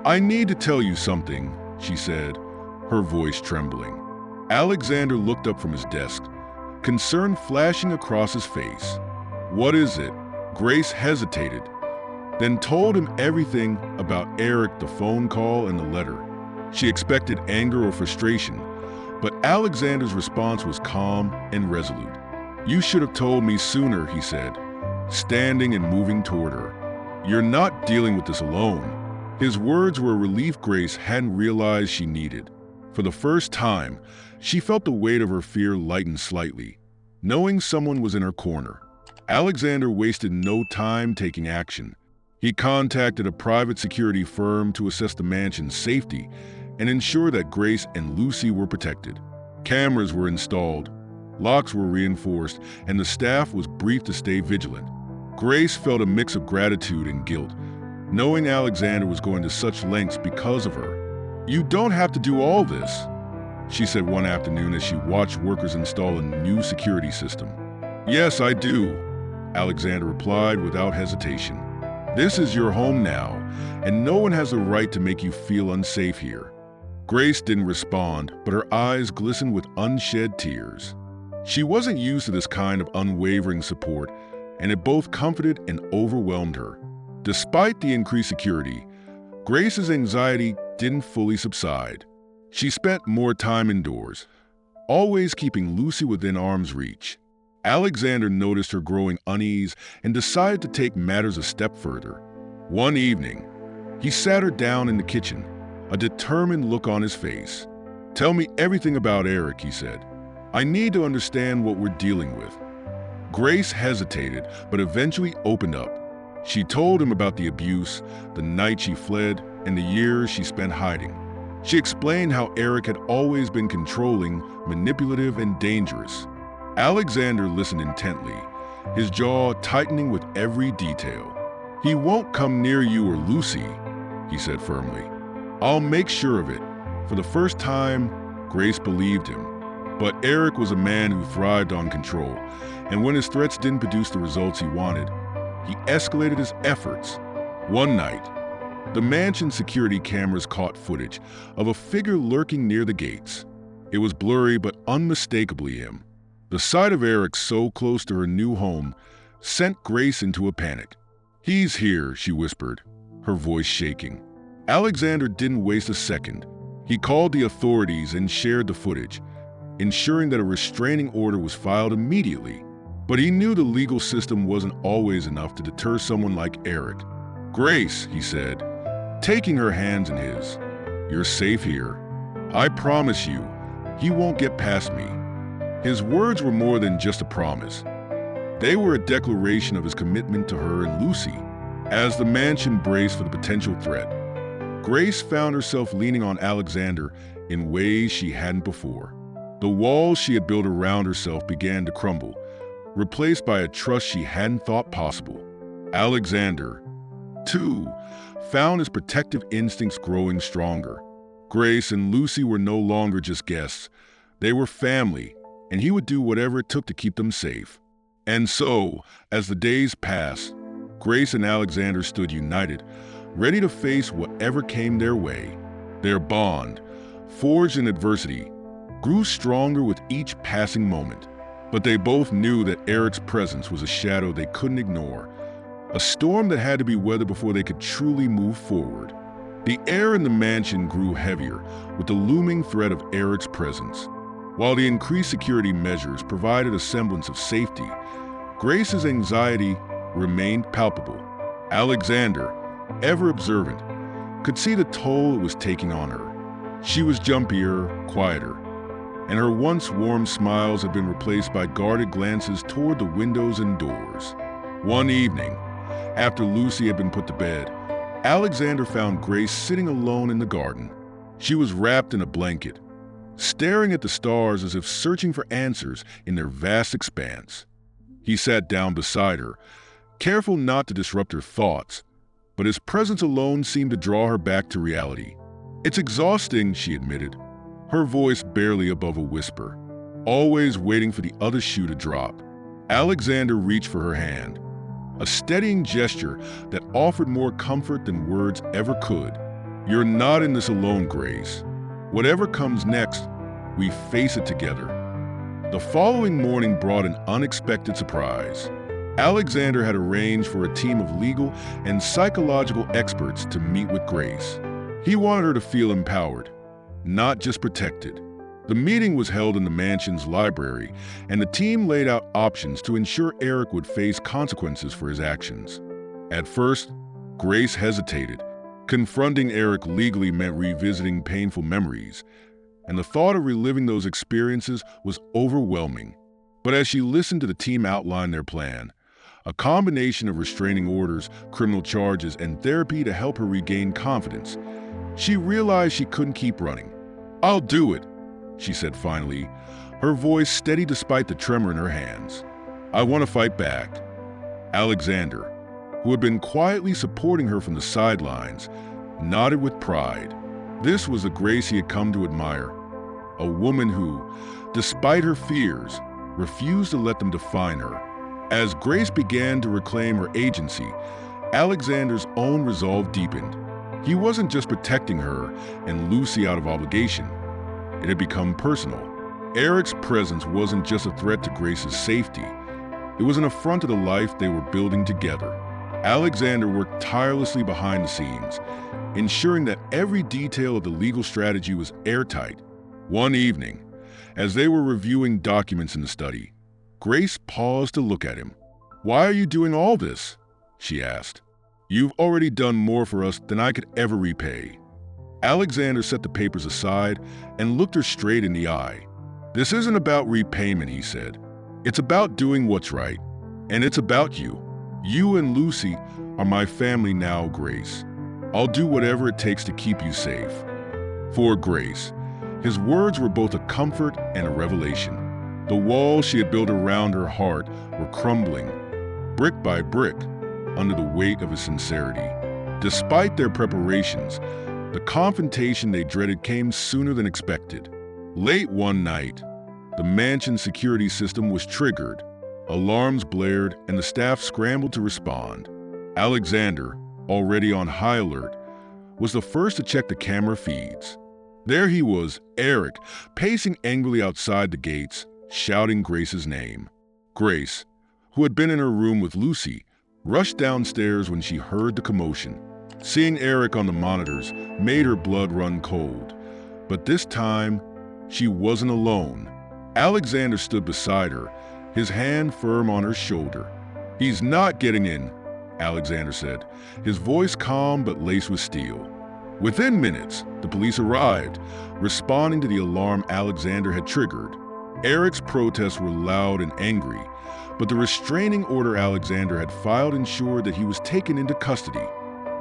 "I need to tell you something," she said, her voice trembling. Alexander looked up from his desk, concern flashing across his face. "What is it?" Grace hesitated, then told him everything about Eric, the phone call, and the letter. She expected anger or frustration, but Alexander's response was calm and resolute. "You should have told me sooner," he said, standing and moving toward her. "You're not dealing with this alone." His words were a relief Grace hadn't realized she needed. For the first time, she felt the weight of her fear lighten slightly, knowing someone was in her corner. Alexander wasted no time taking action. He contacted a private security firm to assess the mansion's safety and ensure that Grace and Lucy were protected. Cameras were installed, locks were reinforced, and the staff was briefed to stay vigilant. Grace felt a mix of gratitude and guilt, knowing Alexander was going to such lengths because of her. "You don't have to do all this," she said one afternoon as she watched workers install a new security system. "Yes, I do," Alexander replied without hesitation. "This is your home now, and no one has the right to make you feel unsafe here." Grace didn't respond, but her eyes glistened with unshed tears. She wasn't used to this kind of unwavering support, and it both comforted and overwhelmed her. Despite the increased security, Grace's anxiety didn't fully subside. She spent more time indoors, always keeping Lucy within arm's reach. Alexander noticed her growing unease and decided to take matters a step further. One evening, he sat her down in the kitchen, a determined look on his face. "Tell me everything about Eric," he said. "I need to understand what we're dealing with." Grace hesitated, but eventually opened up. She told him about the abuse, the night she fled, and the years she spent hiding. She explained how Eric had always been controlling, manipulative, and dangerous. Alexander listened intently, his jaw tightening with every detail. "He won't come near you or Lucy," he said firmly. "I'll make sure of it." For the first time, Grace believed him. But Eric was a man who thrived on control, and when his threats didn't produce the results he wanted, he escalated his efforts. One night, The mansion's security cameras caught footage of a figure lurking near the gates. It was blurry but unmistakably him. The sight of Eric so close to her new home sent Grace into a panic. "He's here," she whispered, her voice shaking. Alexander didn't waste a second. He called the authorities and shared the footage, ensuring that a restraining order was filed immediately. But he knew the legal system wasn't always enough to deter someone like Eric. "Grace," he said, taking her hands in his, "you're safe here. I promise you, he won't get past me." His words were more than just a promise. They were a declaration of his commitment to her and Lucy. As the mansion braced for the potential threat, Grace found herself leaning on Alexander in ways she hadn't before. The walls she had built around herself began to crumble, replaced by a trust she hadn't thought possible. Alexander, too, found his protective instincts growing stronger. Grace and Lucy were no longer just guests. They were family, and he would do whatever it took to keep them safe. And so, as the days passed, Grace and Alexander stood united, ready to face whatever came their way. Their bond, forged in adversity, grew stronger with each passing moment. But they both knew that Eric's presence was a shadow they couldn't ignore, a storm that had to be weathered before they could truly move forward. The air in the mansion grew heavier with the looming threat of Eric's presence. While the increased security measures provided a semblance of safety, Grace's anxiety remained palpable. Alexander, ever observant, could see the toll it was taking on her. She was jumpier, quieter, and her once warm smiles had been replaced by guarded glances toward the windows and doors. One evening, after Lucy had been put to bed, Alexander found Grace sitting alone in the garden. She was wrapped in a blanket, staring at the stars as if searching for answers in their vast expanse. He sat down beside her, careful not to disrupt her thoughts, but his presence alone seemed to draw her back to reality. "It's exhausting," she admitted, her voice barely above a whisper, always waiting for the other shoe to drop. Alexander reached for her hand, a steadying gesture that offered more comfort than words ever could. "You're not in this alone, Grace. Whatever comes next, we face it together." The following morning brought an unexpected surprise. Alexander had arranged for a team of legal and psychological experts to meet with Grace. He wanted her to feel empowered, not just protected. The meeting was held in the mansion's library, and the team laid out options to ensure Eric would face consequences for his actions. At first, Grace hesitated. Confronting Eric legally meant revisiting painful memories, and the thought of reliving those experiences was overwhelming. But as she listened to the team outline their plan, a combination of restraining orders, criminal charges, and therapy to help her regain confidence, she realized she couldn't keep running. "I'll do it," she said finally, her voice steady despite the tremor in her hands. "I want to fight back." Alexander, who had been quietly supporting her from the sidelines, nodded with pride. This was the Grace he had come to admire, a woman who, despite her fears, refused to let them define her. As Grace began to reclaim her agency, Alexander's own resolve deepened. He wasn't just protecting her and Lucy out of obligation. It had become personal. Eric's presence wasn't just a threat to Grace's safety. It was an affront to the life they were building together. Alexander worked tirelessly behind the scenes, ensuring that every detail of the legal strategy was airtight. One evening, as they were reviewing documents in the study, Grace paused to look at him. "Why are you doing all this?" she asked. "You've already done more for us than I could ever repay." Alexander set the papers aside and looked her straight in the eye. "This isn't about repayment," he said. "It's about doing what's right. And it's about you. You and Lucy are my family now, Grace. I'll do whatever it takes to keep you safe." For Grace, his words were both a comfort and a revelation. The walls she had built around her heart were crumbling, brick by brick, under the weight of his sincerity. Despite their preparations, the confrontation they dreaded came sooner than expected. Late one night, the mansion's security system was triggered. Alarms blared and the staff scrambled to respond. Alexander, already on high alert, was the first to check the camera feeds. There he was, Eric, pacing angrily outside the gates, shouting Grace's name. Grace, who had been in her room with Lucy, rushed downstairs when she heard the commotion. Seeing Eric on the monitors made her blood run cold. But this time, she wasn't alone. Alexander stood beside her, his hand firm on her shoulder. "He's not getting in," Alexander said, his voice calm but laced with steel. Within minutes, the police arrived, responding to the alarm Alexander had triggered. Eric's protests were loud and angry, but the restraining order Alexander had filed ensured that he was taken into custody.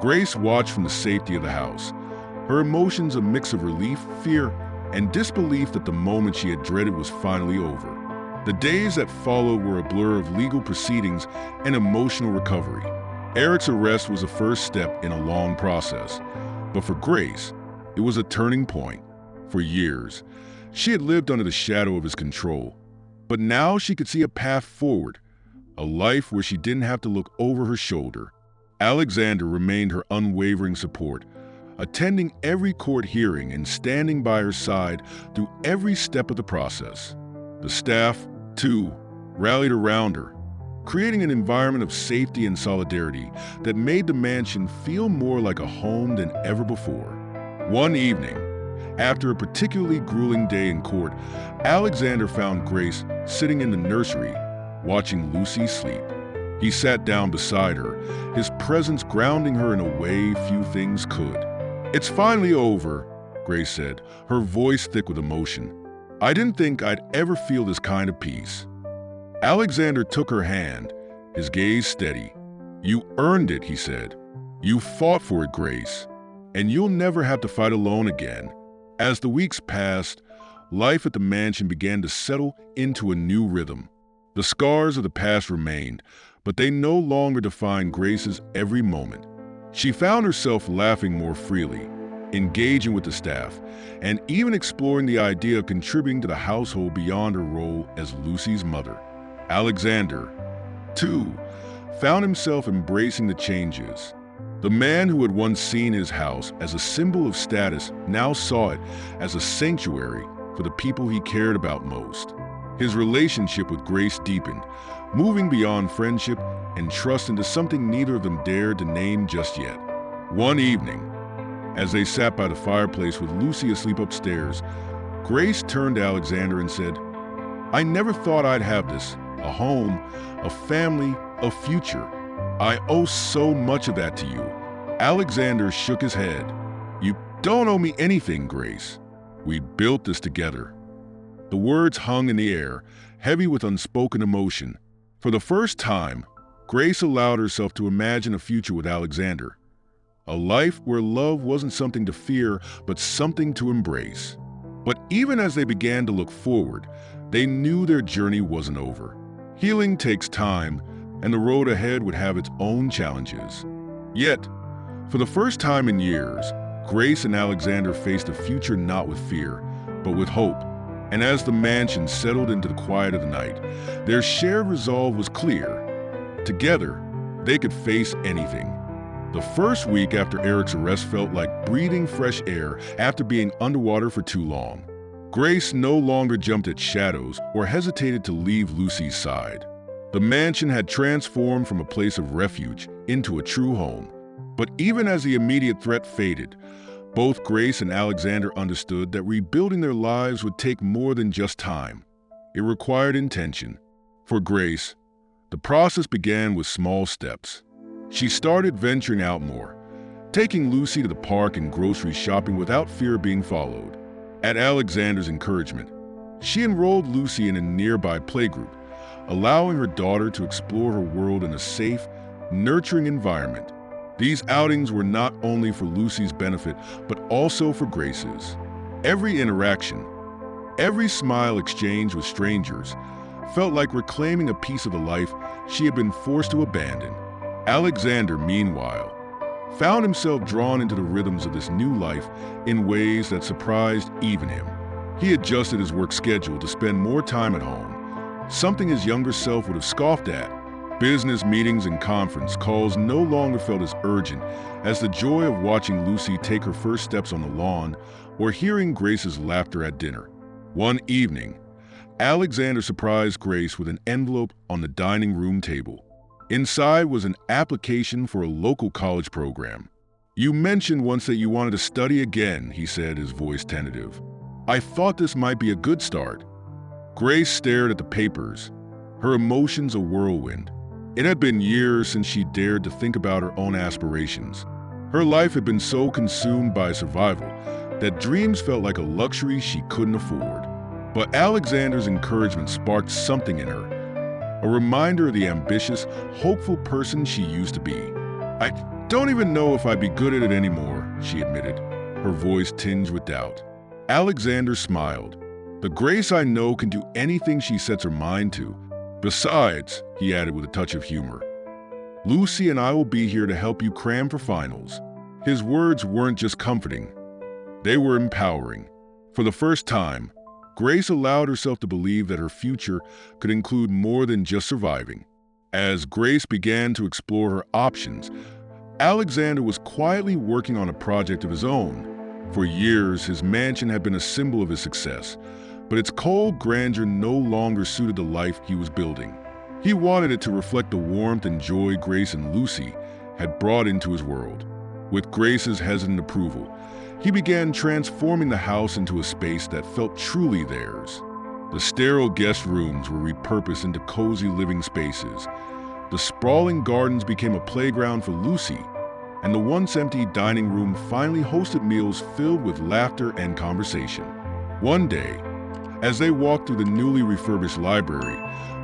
Grace watched from the safety of the house, her emotions a mix of relief, fear, and disbelief that the moment she had dreaded was finally over. The days that followed were a blur of legal proceedings and emotional recovery. Eric's arrest was the first step in a long process, but for Grace, it was a turning point. For years, she had lived under the shadow of his control, but now she could see a path forward, a life where she didn't have to look over her shoulder. Alexander remained her unwavering support, attending every court hearing and standing by her side through every step of the process. The staff, too, rallied around her, creating an environment of safety and solidarity that made the mansion feel more like a home than ever before. One evening, after a particularly grueling day in court, Alexander found Grace sitting in the nursery, watching Lucy sleep. He sat down beside her, his presence grounding her in a way few things could. "It's finally over," Grace said, her voice thick with emotion. "I didn't think I'd ever feel this kind of peace." Alexander took her hand, his gaze steady. "You earned it," he said. "You fought for it, Grace, and you'll never have to fight alone again." As the weeks passed, life at the mansion began to settle into a new rhythm. The scars of the past remained, but they no longer defined Grace's every moment. She found herself laughing more freely, engaging with the staff, and even exploring the idea of contributing to the household beyond her role as Lucy's mother. Alexander, too, found himself embracing the changes. The man who had once seen his house as a symbol of status now saw it as a sanctuary for the people he cared about most. His relationship with Grace deepened, moving beyond friendship and trust into something neither of them dared to name just yet. One evening, as they sat by the fireplace with Lucy asleep upstairs, Grace turned to Alexander and said, "I never thought I'd have this, a home, a family, a future. I owe so much of that to you." Alexander shook his head. "You don't owe me anything, Grace. We built this together." The words hung in the air, heavy with unspoken emotion. For the first time, Grace allowed herself to imagine a future with Alexander. A life where love wasn't something to fear, but something to embrace. But even as they began to look forward, they knew their journey wasn't over. Healing takes time, and the road ahead would have its own challenges. Yet, for the first time in years, Grace and Alexander faced a future not with fear, but with hope. And as the mansion settled into the quiet of the night, their shared resolve was clear. Together, they could face anything. The first week after Eric's arrest felt like breathing fresh air after being underwater for too long. Grace no longer jumped at shadows or hesitated to leave Lucy's side. The mansion had transformed from a place of refuge into a true home. But even as the immediate threat faded, both Grace and Alexander understood that rebuilding their lives would take more than just time. It required intention. For Grace, the process began with small steps. She started venturing out more, taking Lucy to the park and grocery shopping without fear of being followed. At Alexander's encouragement, she enrolled Lucy in a nearby playgroup, allowing her daughter to explore her world in a safe, nurturing environment. These outings were not only for Lucy's benefit, but also for Grace's. Every interaction, every smile exchanged with strangers, felt like reclaiming a piece of the life she had been forced to abandon. Alexander, meanwhile, found himself drawn into the rhythms of this new life in ways that surprised even him. He adjusted his work schedule to spend more time at home, something his younger self would have scoffed at. Business meetings and conference calls no longer felt as urgent as the joy of watching Lucy take her first steps on the lawn or hearing Grace's laughter at dinner. One evening, Alexander surprised Grace with an envelope on the dining room table. Inside was an application for a local college program. "You mentioned once that you wanted to study again," he said, his voice tentative. "I thought this might be a good start." Grace stared at the papers, her emotions a whirlwind. It had been years since she dared to think about her own aspirations. Her life had been so consumed by survival that dreams felt like a luxury she couldn't afford. But Alexander's encouragement sparked something in her, a reminder of the ambitious, hopeful person she used to be. "I don't even know if I'd be good at it anymore," she admitted, her voice tinged with doubt. Alexander smiled. "The Grace I know can do anything she sets her mind to. Besides," he added with a touch of humor, "Lucy and I will be here to help you cram for finals." His words weren't just comforting, they were empowering. For the first time, Grace allowed herself to believe that her future could include more than just surviving. As Grace began to explore her options, Alexander was quietly working on a project of his own. For years, his mansion had been a symbol of his success, but its cold grandeur no longer suited the life he was building. He wanted it to reflect the warmth and joy Grace and Lucy had brought into his world. With Grace's hesitant approval, he began transforming the house into a space that felt truly theirs. The sterile guest rooms were repurposed into cozy living spaces. The sprawling gardens became a playground for Lucy, and the once empty dining room finally hosted meals filled with laughter and conversation. One day, as they walked through the newly refurbished library,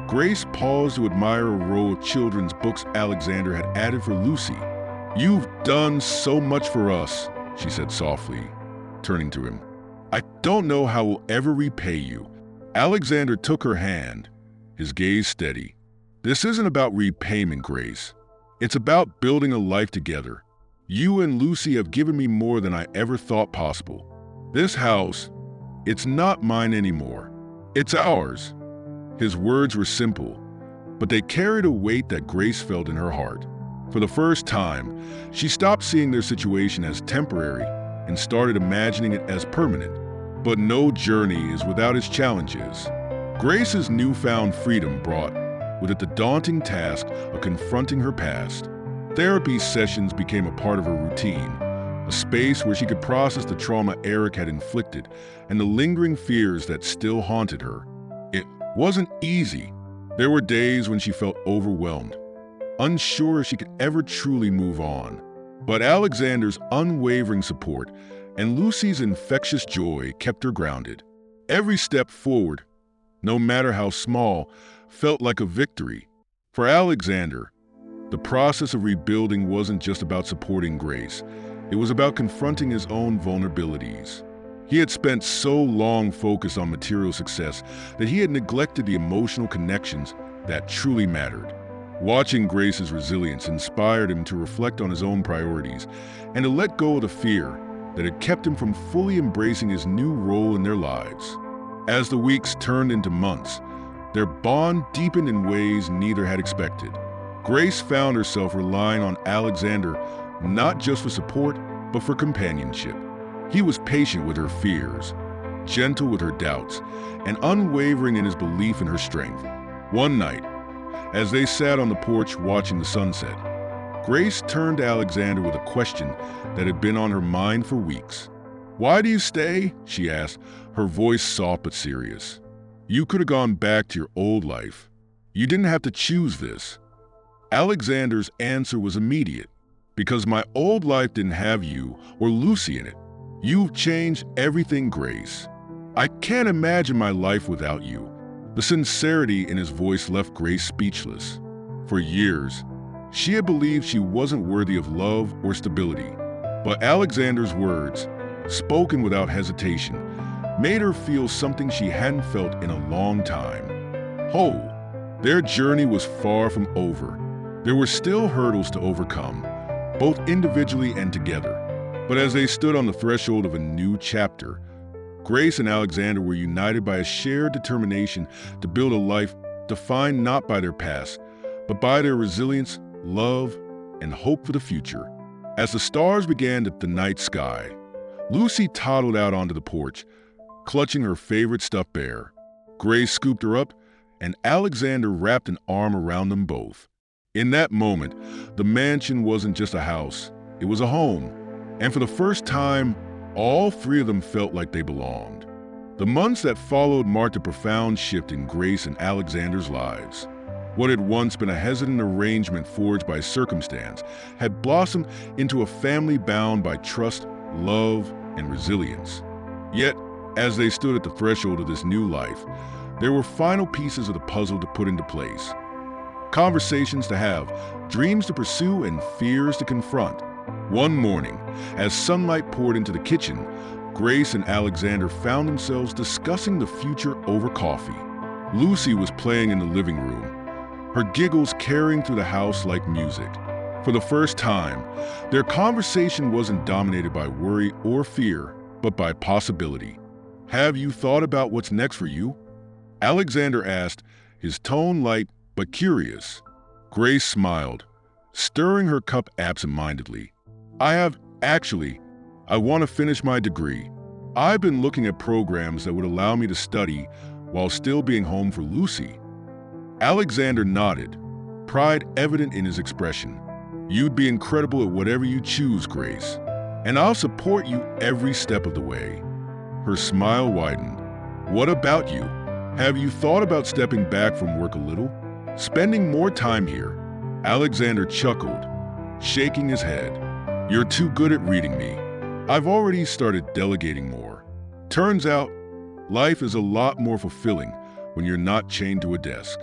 Grace paused to admire a row of children's books Alexander had added for Lucy. "You've done so much for us," she said softly, turning to him. "I don't know how we'll ever repay you." Alexander took her hand, his gaze steady. "This isn't about repayment, Grace. It's about building a life together. You and Lucy have given me more than I ever thought possible. This house, it's not mine anymore. It's ours." His words were simple, but they carried a weight that Grace felt in her heart. For the first time, she stopped seeing their situation as temporary and started imagining it as permanent. But no journey is without its challenges. Grace's newfound freedom brought with it the daunting task of confronting her past. Therapy sessions became a part of her routine, a space where she could process the trauma Eric had inflicted and the lingering fears that still haunted her. It wasn't easy. There were days when she felt overwhelmed, unsure if she could ever truly move on. But Alexander's unwavering support and Lucy's infectious joy kept her grounded. Every step forward, no matter how small, felt like a victory. For Alexander, the process of rebuilding wasn't just about supporting Grace. It was about confronting his own vulnerabilities. He had spent so long focused on material success that he had neglected the emotional connections that truly mattered. Watching Grace's resilience inspired him to reflect on his own priorities and to let go of the fear that had kept him from fully embracing his new role in their lives. As the weeks turned into months, their bond deepened in ways neither had expected. Grace found herself relying on Alexander not just for support, but for companionship. He was patient with her fears, gentle with her doubts, and unwavering in his belief in her strength. One night, as they sat on the porch watching the sunset, Grace turned to Alexander with a question that had been on her mind for weeks. "Why do you stay?" she asked, her voice soft but serious. "You could have gone back to your old life. You didn't have to choose this." Alexander's answer was immediate. "Because my old life didn't have you or Lucy in it. You've changed everything, Grace. I can't imagine my life without you." The sincerity in his voice left Grace speechless. For years, she had believed she wasn't worthy of love or stability. But Alexander's words, spoken without hesitation, made her feel something she hadn't felt in a long time. Whole. Their journey was far from over. There were still hurdles to overcome, both individually and together. But as they stood on the threshold of a new chapter, Grace and Alexander were united by a shared determination to build a life defined not by their past, but by their resilience, love, and hope for the future. As the stars began to the night sky, Lucy toddled out onto the porch, clutching her favorite stuffed bear. Grace scooped her up, and Alexander wrapped an arm around them both. In that moment, the mansion wasn't just a house, it was a home. And for the first time, all three of them felt like they belonged. The months that followed marked a profound shift in Grace and Alexander's lives. What had once been a hesitant arrangement forged by circumstance had blossomed into a family bound by trust, love, and resilience. Yet, as they stood at the threshold of this new life, there were final pieces of the puzzle to put into place. Conversations to have, dreams to pursue, and fears to confront. One morning, as sunlight poured into the kitchen, Grace and Alexander found themselves discussing the future over coffee. Lucy was playing in the living room, her giggles carrying through the house like music. For the first time, their conversation wasn't dominated by worry or fear, but by possibility. "Have you thought about what's next for you?" Alexander asked, his tone light but curious. Grace smiled, stirring her cup absent-mindedly. I want to finish my degree. I've been looking at programs that would allow me to study while still being home for Lucy." Alexander nodded, pride evident in his expression. "You'd be incredible at whatever you choose, Grace, and I'll support you every step of the way." Her smile widened. "What about you? Have you thought about stepping back from work a little? Spending more time here?" Alexander chuckled, shaking his head. "You're too good at reading me. I've already started delegating more. Turns out, life is a lot more fulfilling when you're not chained to a desk."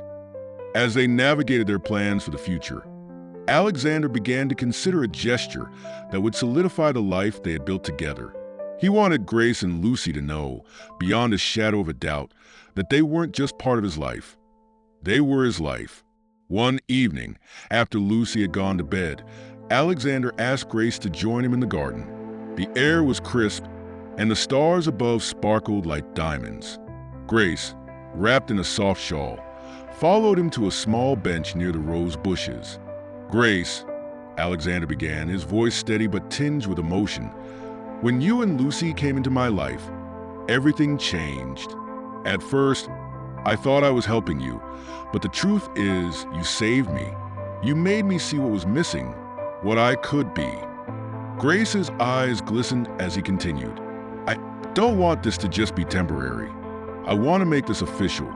As they navigated their plans for the future, Alexander began to consider a gesture that would solidify the life they had built together. He wanted Grace and Lucy to know, beyond a shadow of a doubt, that they weren't just part of his life. They were his life. One evening, after Lucy had gone to bed, Alexander asked Grace to join him in the garden. The air was crisp, and the stars above sparkled like diamonds. Grace, wrapped in a soft shawl, followed him to a small bench near the rose bushes. "Grace," Alexander began, his voice steady but tinged with emotion, "when you and Lucy came into my life, everything changed. At first, I thought I was helping you, but the truth is, you saved me. You made me see what was missing, what I could be." Grace's eyes glistened as he continued. "I don't want this to just be temporary. I want to make this official.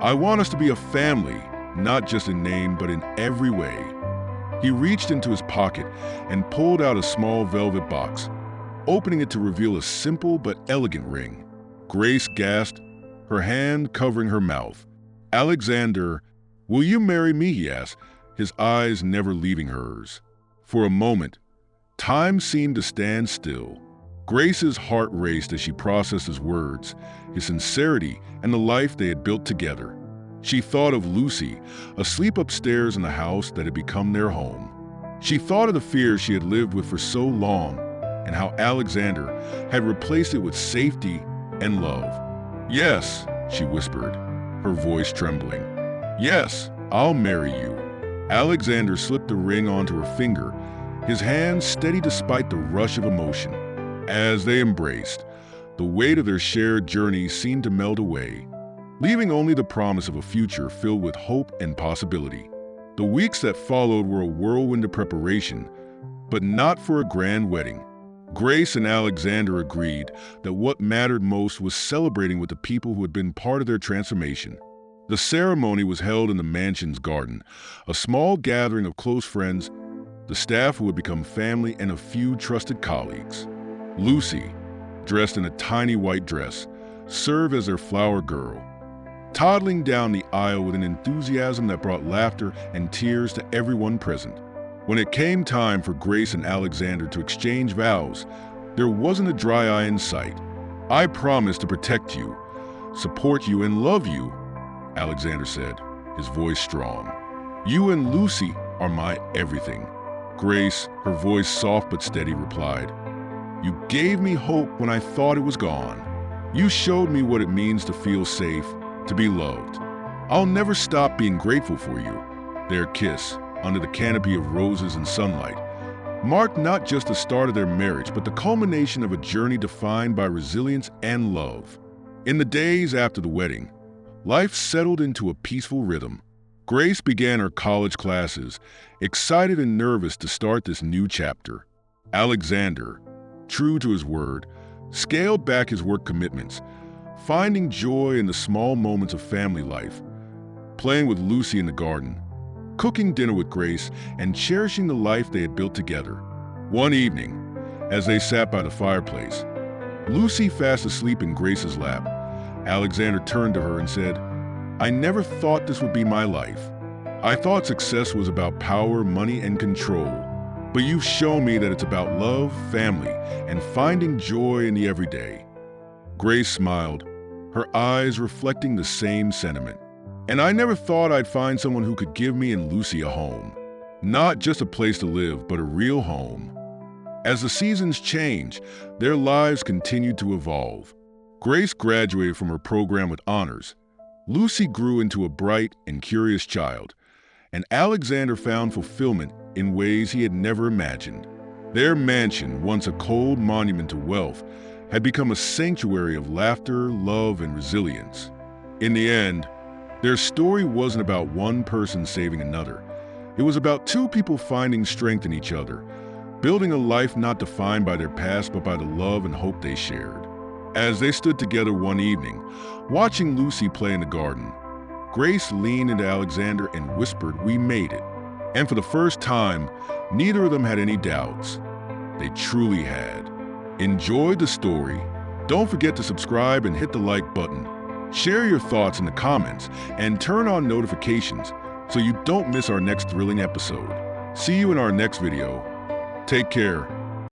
I want us to be a family, not just in name, but in every way." He reached into his pocket and pulled out a small velvet box, opening it to reveal a simple but elegant ring. Grace gasped, her hand covering her mouth. "Alexander, will you marry me?" he asked, his eyes never leaving hers. For a moment, time seemed to stand still. Grace's heart raced as she processed his words, his sincerity, and the life they had built together. She thought of Lucy, asleep upstairs in the house that had become their home. She thought of the fears she had lived with for so long, and how Alexander had replaced it with safety and love. "Yes," she whispered, her voice trembling. "Yes, I'll marry you." Alexander slipped the ring onto her finger, his hand steady despite the rush of emotion. As they embraced, the weight of their shared journey seemed to melt away, leaving only the promise of a future filled with hope and possibility. The weeks that followed were a whirlwind of preparation, but not for a grand wedding. Grace and Alexander agreed that what mattered most was celebrating with the people who had been part of their transformation. The ceremony was held in the mansion's garden, a small gathering of close friends, the staff who had become family, and a few trusted colleagues. Lucy, dressed in a tiny white dress, served as their flower girl, toddling down the aisle with an enthusiasm that brought laughter and tears to everyone present. When it came time for Grace and Alexander to exchange vows, there wasn't a dry eye in sight. "I promise to protect you, support you, and love you," Alexander said, his voice strong. "You and Lucy are my everything." Grace, her voice soft but steady, replied, "You gave me hope when I thought it was gone. You showed me what it means to feel safe, to be loved. I'll never stop being grateful for you." Their kiss, under the canopy of roses and sunlight, marked not just the start of their marriage, but the culmination of a journey defined by resilience and love. In the days after the wedding, life settled into a peaceful rhythm. Grace began her college classes, excited and nervous to start this new chapter. Alexander, true to his word, scaled back his work commitments, finding joy in the small moments of family life, playing with Lucy in the garden, cooking dinner with Grace, and cherishing the life they had built together. One evening, as they sat by the fireplace, Lucy fast asleep in Grace's lap, Alexander turned to her and said, "I never thought this would be my life. I thought success was about power, money, and control. But you've shown me that it's about love, family, and finding joy in the everyday." Grace smiled, her eyes reflecting the same sentiment. "And I never thought I'd find someone who could give me and Lucy a home. Not just a place to live, but a real home." As the seasons changed, their lives continued to evolve. Grace graduated from her program with honors. Lucy grew into a bright and curious child, and Alexander found fulfillment in ways he had never imagined. Their mansion, once a cold monument to wealth, had become a sanctuary of laughter, love, and resilience. In the end, their story wasn't about one person saving another. It was about two people finding strength in each other, building a life not defined by their past but by the love and hope they shared. As they stood together one evening, watching Lucy play in the garden, Grace leaned into Alexander and whispered, "We made it." And for the first time, neither of them had any doubts. They truly had. Enjoyed the story? Don't forget to subscribe and hit the like button. Share your thoughts in the comments and turn on notifications so you don't miss our next thrilling episode. See you in our next video. Take care.